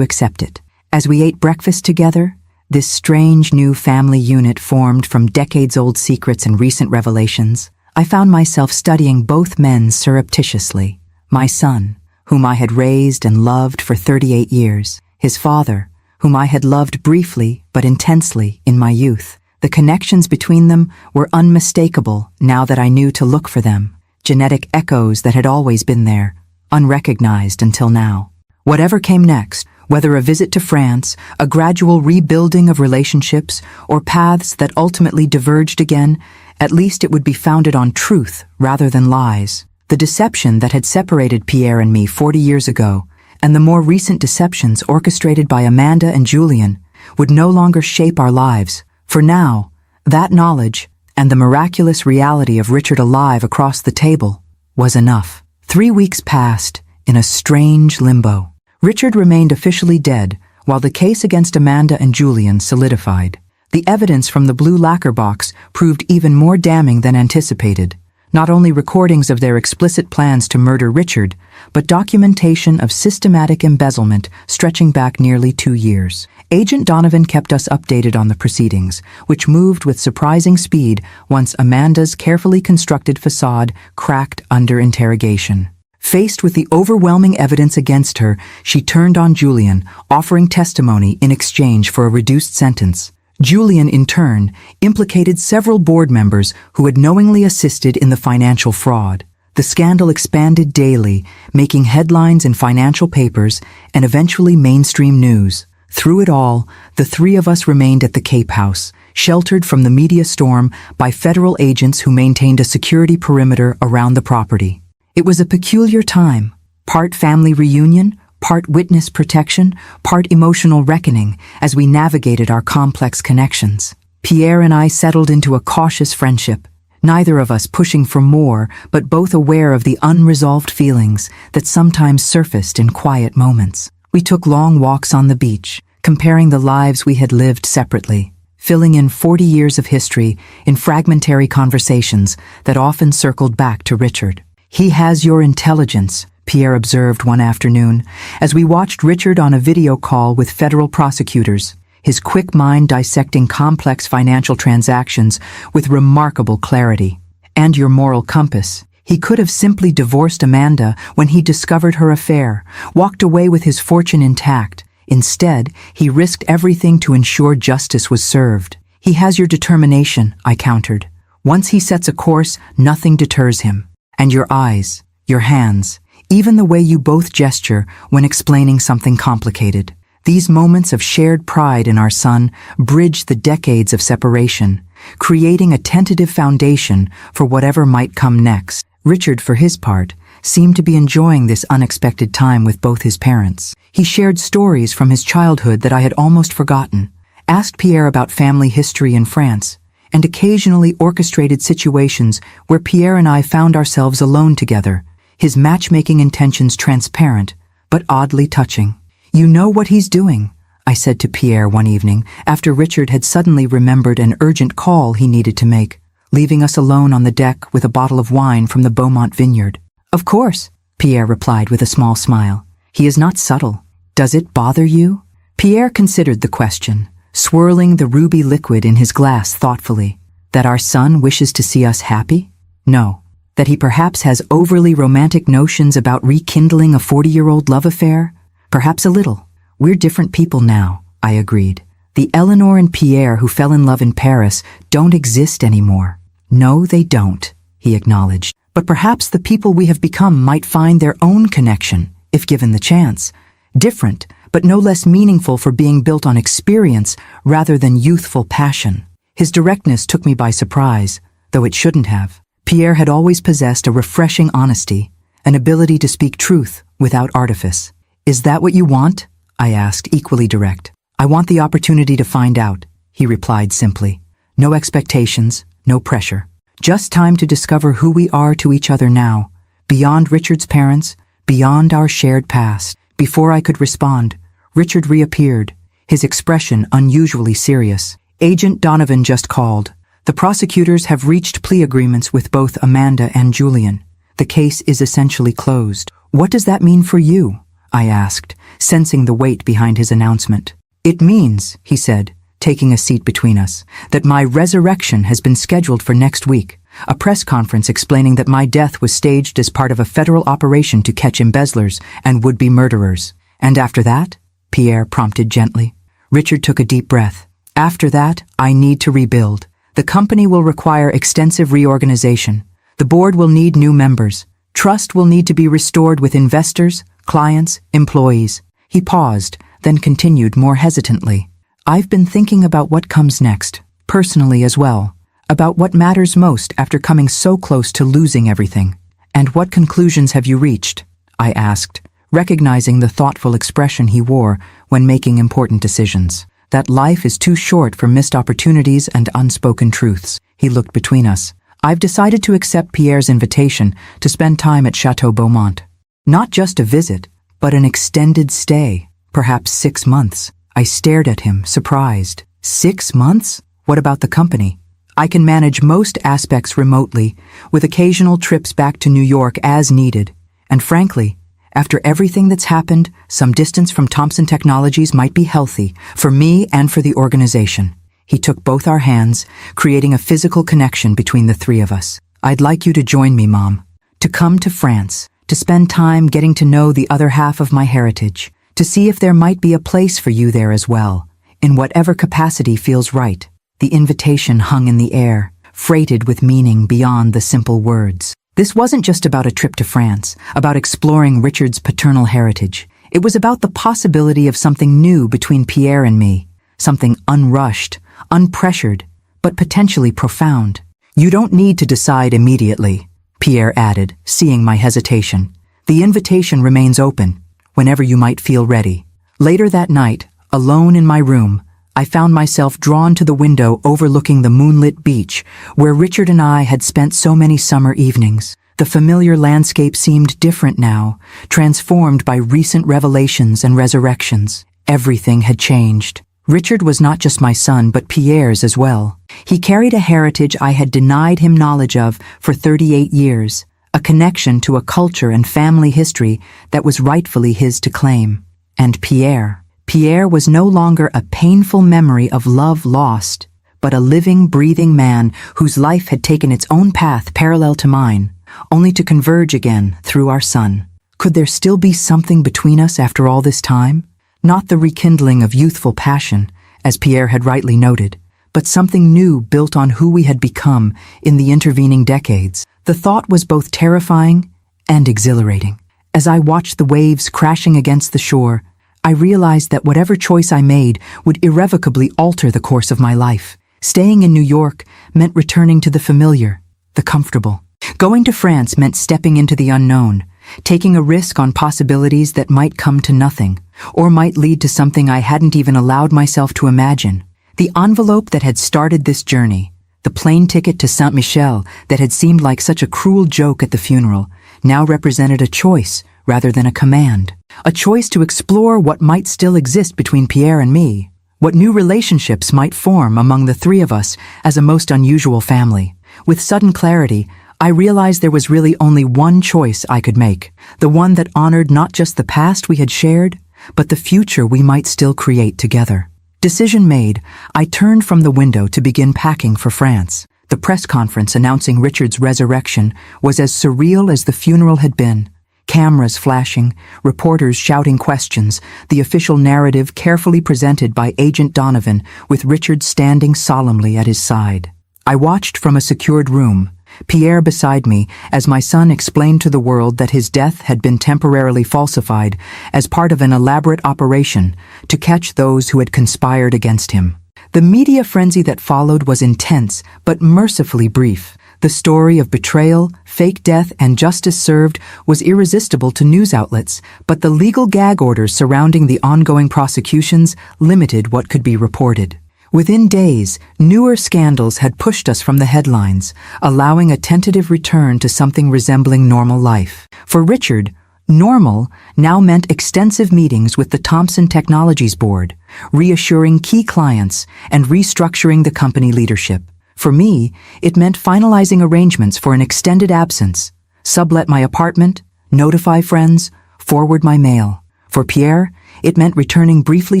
accept it." As we ate breakfast together, this strange new family unit formed from decades-old secrets and recent revelations, I found myself studying both men surreptitiously. My son, whom I had raised and loved for 38 years, his father, whom I had loved briefly but intensely in my youth. The connections between them were unmistakable now that I knew to look for them, genetic echoes that had always been there, unrecognized until now. Whatever came next, whether a visit to France, a gradual rebuilding of relationships, or paths that ultimately diverged again, at least it would be founded on truth rather than lies. The deception that had separated Pierre and me 40 years ago, and the more recent deceptions orchestrated by Amanda and Julian, would no longer shape our lives. For now, that knowledge, and the miraculous reality of Richard alive across the table, was enough. 3 weeks passed in a strange limbo. Richard remained officially dead, while the case against Amanda and Julian solidified. The evidence from the blue lacquer box proved even more damning than anticipated. Not only recordings of their explicit plans to murder Richard, but documentation of systematic embezzlement stretching back nearly 2 years. Agent Donovan kept us updated on the proceedings, which moved with surprising speed once Amanda's carefully constructed facade cracked under interrogation. Faced with the overwhelming evidence against her, she turned on Julian, offering testimony in exchange for a reduced sentence. Julian, in turn, implicated several board members who had knowingly assisted in the financial fraud. The scandal expanded daily, making headlines in financial papers and eventually mainstream news. Through it all, the three of us remained at the Cape House, sheltered from the media storm by federal agents who maintained a security perimeter around the property. It was a peculiar time, part family reunion, part witness protection, part emotional reckoning as we navigated our complex connections. Pierre and I settled into a cautious friendship, neither of us pushing for more, but both aware of the unresolved feelings that sometimes surfaced in quiet moments. We took long walks on the beach, comparing the lives we had lived separately, filling in 40 years of history in fragmentary conversations that often circled back to Richard. "He has your intelligence," Pierre observed one afternoon, as we watched Richard on a video call with federal prosecutors, his quick mind dissecting complex financial transactions with remarkable clarity. "And your moral compass. He could have simply divorced Amanda when he discovered her affair, walked away with his fortune intact. Instead, he risked everything to ensure justice was served. He has your determination," I countered. "Once he sets a course, nothing deters him. And your eyes, your hands, even the way you both gesture when explaining something complicated. These moments of shared pride in our son bridge the decades of separation, creating a tentative foundation for whatever might come next." Richard, for his part, seemed to be enjoying this unexpected time with both his parents. He shared stories from his childhood that I had almost forgotten, asked Pierre about family history in France, and occasionally orchestrated situations where Pierre and I found ourselves alone together, his matchmaking intentions transparent, but oddly touching. "You know what he's doing," I said to Pierre one evening, after Richard had suddenly remembered an urgent call he needed to make, leaving us alone on the deck with a bottle of wine from the Beaumont vineyard. "Of course," Pierre replied with a small smile. "He is not subtle. Does it bother you?" Pierre considered the question, swirling the ruby liquid in his glass thoughtfully. "That our son wishes to see us happy? No. That he perhaps has overly romantic notions about rekindling a 40-year-old love affair? Perhaps a little. We're different people now," I agreed. The Eleanor and Pierre who fell in love in Paris don't exist anymore. No, they don't, he acknowledged. But perhaps the people we have become might find their own connection, if given the chance. Different, but no less meaningful for being built on experience rather than youthful passion. His directness took me by surprise, though it shouldn't have. Pierre had always possessed a refreshing honesty, an ability to speak truth without artifice. Is that what you want? I asked, equally direct. I want the opportunity to find out, he replied simply. No expectations, no pressure. Just time to discover who we are to each other now, beyond Richard's parents, beyond our shared past. Before I could respond, Richard reappeared, his expression unusually serious. Agent Donovan just called. The prosecutors have reached plea agreements with both Amanda and Julian. The case is essentially closed. What does that mean for you? I asked, sensing the weight behind his announcement. It means, he said, taking a seat between us, that my resurrection has been scheduled for next week, a press conference explaining that my death was staged as part of a federal operation to catch embezzlers and would-be murderers. And after that? Pierre prompted gently. Richard took a deep breath. After that, I need to rebuild. The company will require extensive reorganization. The board will need new members. Trust will need to be restored with investors, clients, employees. He paused, then continued more hesitantly. I've been thinking about what comes next, personally as well, about what matters most after coming so close to losing everything. And what conclusions have you reached? I asked, recognizing the thoughtful expression he wore when making important decisions. That life is too short for missed opportunities and unspoken truths. He looked between us. I've decided to accept Pierre's invitation to spend time at Chateau Beaumont. Not just a visit, but an extended stay, perhaps 6 months. I stared at him, surprised. 6 months? What about the company? I can manage most aspects remotely, with occasional trips back to New York as needed. And frankly, after everything that's happened, some distance from Thompson Technologies might be healthy, for me and for the organization. He took both our hands, creating a physical connection between the three of us. I'd like you to join me, Mom. To come to France, to spend time getting to know the other half of my heritage, to see if there might be a place for you there as well, in whatever capacity feels right. The invitation hung in the air, freighted with meaning beyond the simple words. This wasn't just about a trip to France, about exploring Richard's paternal heritage. It was about the possibility of something new between Pierre and me, something unrushed, unpressured, but potentially profound. You don't need to decide immediately, Pierre added, seeing my hesitation. The invitation remains open, whenever you might feel ready. Later that night, alone in my room, I found myself drawn to the window overlooking the moonlit beach, where Richard and I had spent so many summer evenings. The familiar landscape seemed different now, transformed by recent revelations and resurrections. Everything had changed. Richard was not just my son, but Pierre's as well. He carried a heritage I had denied him knowledge of for 38 years, a connection to a culture and family history that was rightfully his to claim. And Pierre was no longer a painful memory of love lost, but a living, breathing man whose life had taken its own path parallel to mine, only to converge again through our son. Could there still be something between us after all this time? Not the rekindling of youthful passion, as Pierre had rightly noted, but something new built on who we had become in the intervening decades. The thought was both terrifying and exhilarating. As I watched the waves crashing against the shore, I realized that whatever choice I made would irrevocably alter the course of my life. Staying in New York meant returning to the familiar, the comfortable. Going to France meant stepping into the unknown, taking a risk on possibilities that might come to nothing, or might lead to something I hadn't even allowed myself to imagine. The envelope that had started this journey, the plane ticket to Saint-Michel that had seemed like such a cruel joke at the funeral, now represented a choice rather than a command. A choice to explore what might still exist between Pierre and me, what new relationships might form among the three of us as a most unusual family. With sudden clarity, I realized there was really only one choice I could make, the one that honored not just the past we had shared, but the future we might still create together. Decision made, I turned from the window to begin packing for France. The press conference announcing Richard's resurrection was as surreal as the funeral had been. Cameras flashing, reporters shouting questions, the official narrative carefully presented by Agent Donovan with Richard standing solemnly at his side. I watched from a secured room, Pierre beside me, as my son explained to the world that his death had been temporarily falsified as part of an elaborate operation to catch those who had conspired against him. The media frenzy that followed was intense, but mercifully brief. The story of betrayal, fake death, and justice served was irresistible to news outlets, but the legal gag orders surrounding the ongoing prosecutions limited what could be reported. Within days, newer scandals had pushed us from the headlines, allowing a tentative return to something resembling normal life. For Richard, normal now meant extensive meetings with the Thomson Technologies Board, reassuring key clients and restructuring the company leadership. For me, it meant finalizing arrangements for an extended absence, sublet my apartment, notify friends, forward my mail. For Pierre, it meant returning briefly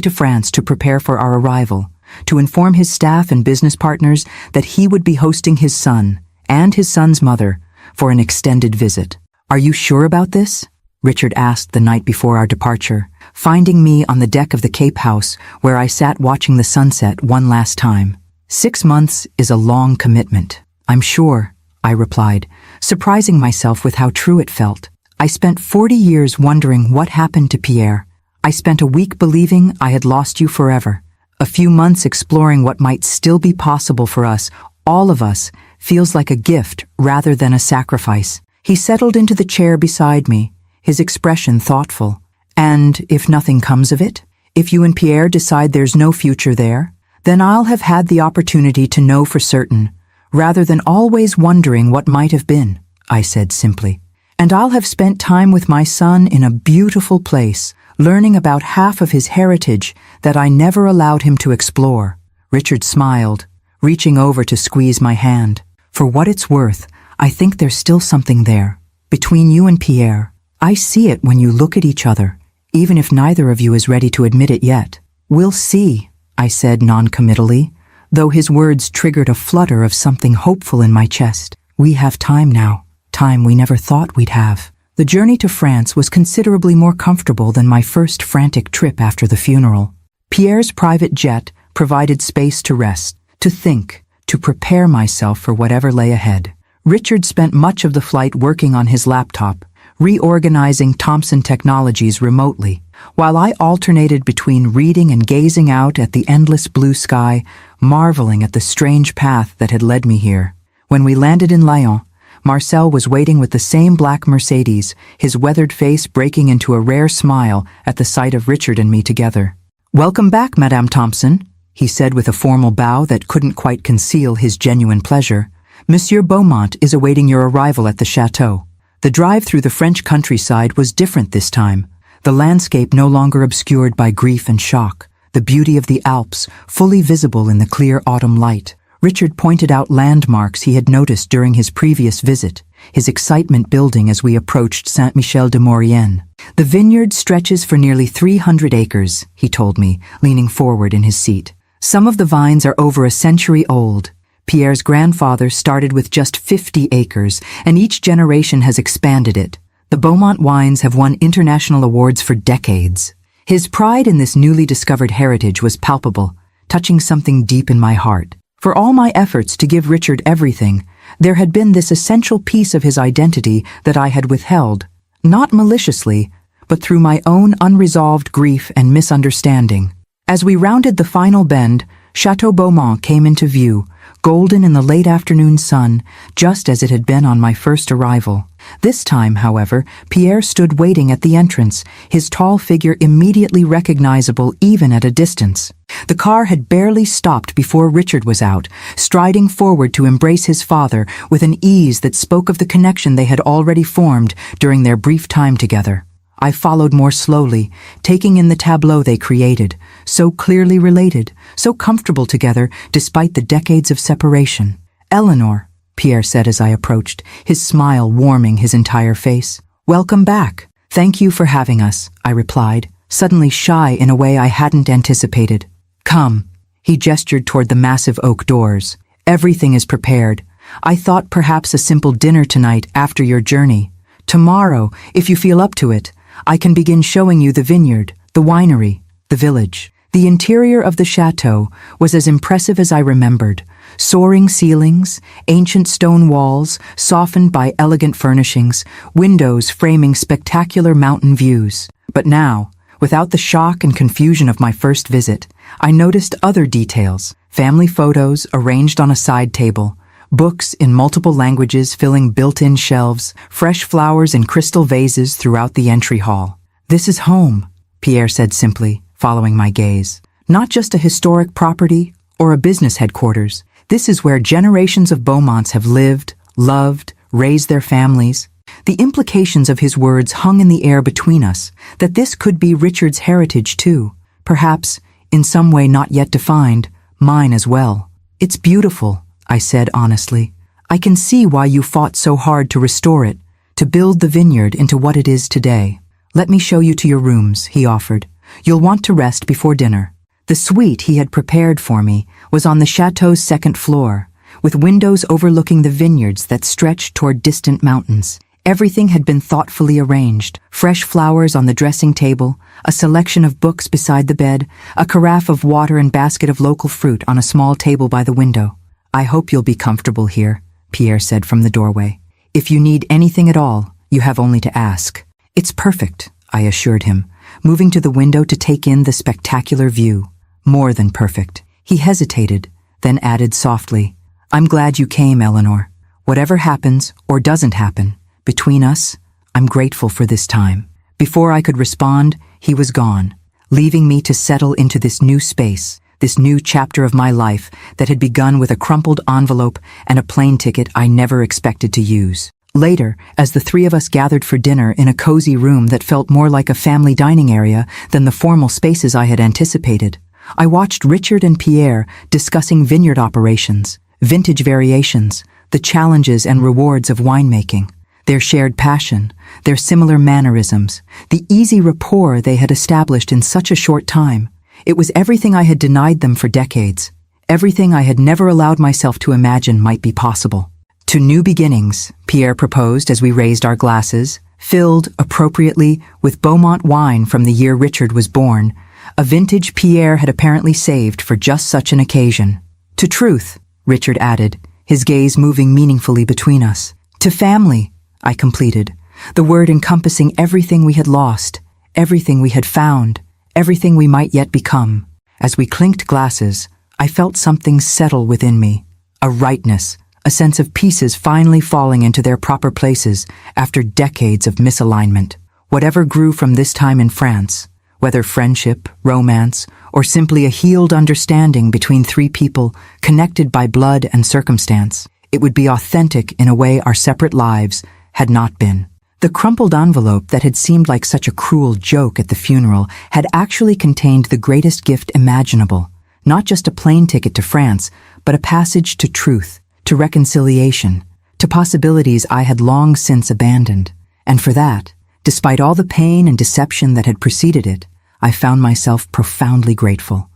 to France to prepare for our arrival, to inform his staff and business partners that he would be hosting his son and his son's mother for an extended visit. "Are you sure about this?" Richard asked the night before our departure, finding me on the deck of the Cape House where I sat watching the sunset one last time. 6 months is a long commitment. "I'm sure," I replied, surprising myself with how true it felt. I spent 40 years wondering what happened to Pierre. I spent a week believing I had lost you forever. A few months exploring what might still be possible for us, all of us, feels like a gift rather than a sacrifice. He settled into the chair beside me, his expression thoughtful. "And if nothing comes of it? If you and Pierre decide there's no future there? Then I'll have had the opportunity to know for certain, rather than always wondering what might have been," I said simply. "And I'll have spent time with my son in a beautiful place, learning about half of his heritage that I never allowed him to explore." Richard smiled, reaching over to squeeze my hand. "For what it's worth, I think there's still something there. Between you and Pierre, I see it when you look at each other, even if neither of you is ready to admit it yet." "We'll see," I said non-committally, though his words triggered a flutter of something hopeful in my chest. "We have time now, time we never thought we'd have." The journey to France was considerably more comfortable than my first frantic trip after the funeral. Pierre's private jet provided space to rest, to think, to prepare myself for whatever lay ahead. Richard spent much of the flight working on his laptop, reorganizing Thomson Technologies remotely, while I alternated between reading and gazing out at the endless blue sky, marveling at the strange path that had led me here. When we landed in Lyon, Marcel was waiting with the same black Mercedes, his weathered face breaking into a rare smile at the sight of Richard and me together. "Welcome back, Madame Thompson," he said with a formal bow that couldn't quite conceal his genuine pleasure. "Monsieur Beaumont is awaiting your arrival at the chateau." The drive through the French countryside was different this time, the landscape no longer obscured by grief and shock, the beauty of the Alps fully visible in the clear autumn light. Richard pointed out landmarks he had noticed during his previous visit, his excitement building as we approached Saint-Michel-de-Maurienne. "The vineyard stretches for nearly 300 acres, he told me, leaning forward in his seat. "Some of the vines are over a century old. Pierre's grandfather started with just 50 acres, and each generation has expanded it. The Beaumont wines have won international awards for decades." His pride in this newly discovered heritage was palpable, touching something deep in my heart. For all my efforts to give Richard everything, there had been this essential piece of his identity that I had withheld, not maliciously, but through my own unresolved grief and misunderstanding. As we rounded the final bend, Chateau Beaumont came into view, golden in the late afternoon sun, just as it had been on my first arrival. This time, however, Pierre stood waiting at the entrance, his tall figure immediately recognizable even at a distance. The car had barely stopped before Richard was out, striding forward to embrace his father with an ease that spoke of the connection they had already formed during their brief time together. I followed more slowly, taking in the tableau they created, so clearly related, so comfortable together despite the decades of separation. "Eleanor," Pierre said as I approached, his smile warming his entire face. "Welcome back." "Thank you for having us," I replied, suddenly shy in a way I hadn't anticipated. "Come." He gestured toward the massive oak doors. "Everything is prepared. I thought perhaps a simple dinner tonight after your journey. Tomorrow, if you feel up to it, I can begin showing you the vineyard, the winery, the village. The interior of the chateau was as impressive as I remembered. Soaring ceilings, ancient stone walls, softened by elegant furnishings, windows framing spectacular mountain views. But now, without the shock and confusion of my first visit, I noticed other details. Family photos arranged on a side table, books in multiple languages filling built-in shelves, fresh flowers in crystal vases throughout the entry hall. "This is home," Pierre said simply, following my gaze. "Not just a historic property or a business headquarters. This is where generations of Beaumonts have lived, loved, raised their families." The implications of his words hung in the air between us, that this could be Richard's heritage too, perhaps, in some way not yet defined, mine as well. "It's beautiful," I said honestly. "I can see why you fought so hard to restore it, to build the vineyard into what it is today. Let me show you to your rooms," he offered. "You'll want to rest before dinner." The suite he had prepared for me was on the chateau's second floor, with windows overlooking the vineyards that stretched toward distant mountains. Everything had been thoughtfully arranged. Fresh flowers on the dressing table, a selection of books beside the bed, a carafe of water and basket of local fruit on a small table by the window. "I hope you'll be comfortable here," Pierre said from the doorway. "If you need anything at all, you have only to ask." "It's perfect," I assured him, moving to the window to take in the spectacular view. "More than perfect." He hesitated, then added softly, "I'm glad you came, Eleanor. Whatever happens or doesn't happen, between us, I'm grateful for this time." Before I could respond, he was gone, leaving me to settle into this new space, this new chapter of my life that had begun with a crumpled envelope and a plane ticket I never expected to use. Later, as the three of us gathered for dinner in a cozy room that felt more like a family dining area than the formal spaces I had anticipated, I watched Richard and Pierre discussing vineyard operations, vintage variations, the challenges and rewards of winemaking, their shared passion, their similar mannerisms, the easy rapport they had established in such a short time. It was everything I had denied them for decades, everything I had never allowed myself to imagine might be possible. "To new beginnings," Pierre proposed as we raised our glasses, filled, appropriately, with Beaumont wine from the year Richard was born, a vintage Pierre had apparently saved for just such an occasion. "To truth," Richard added, his gaze moving meaningfully between us. "To family," I completed, the word encompassing everything we had lost, everything we had found, everything we might yet become. As we clinked glasses, I felt something settle within me, a rightness, a sense of pieces finally falling into their proper places after decades of misalignment. Whatever grew from this time in France, whether friendship, romance, or simply a healed understanding between three people connected by blood and circumstance, it would be authentic in a way our separate lives had not been. The crumpled envelope that had seemed like such a cruel joke at the funeral had actually contained the greatest gift imaginable, not just a plane ticket to France, but a passage to truth, to reconciliation, to possibilities I had long since abandoned. And for that, despite all the pain and deception that had preceded it, I found myself profoundly grateful.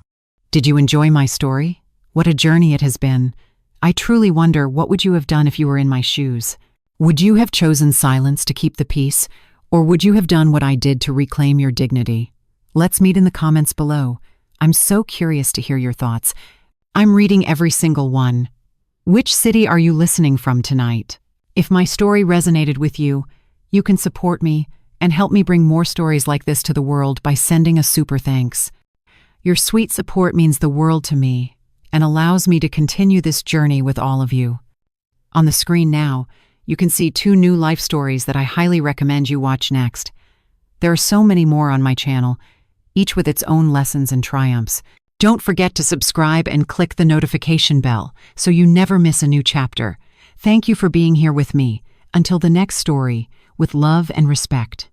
Did you enjoy my story? What a journey it has been. I truly wonder, what would you have done if you were in my shoes? Would you have chosen silence to keep the peace, or would you have done what I did to reclaim your dignity? Let's meet in the comments below. I'm so curious to hear your thoughts. I'm reading every single one. Which city are you listening from tonight? If my story resonated with you, you can support me and help me bring more stories like this to the world by sending a super thanks. Your sweet support means the world to me and allows me to continue this journey with all of you. On the screen now, you can see 2 new life stories that I highly recommend you watch next. There are so many more on my channel, each with its own lessons and triumphs. Don't forget to subscribe and click the notification bell so you never miss a new chapter. Thank you for being here with me. Until the next story, with love and respect.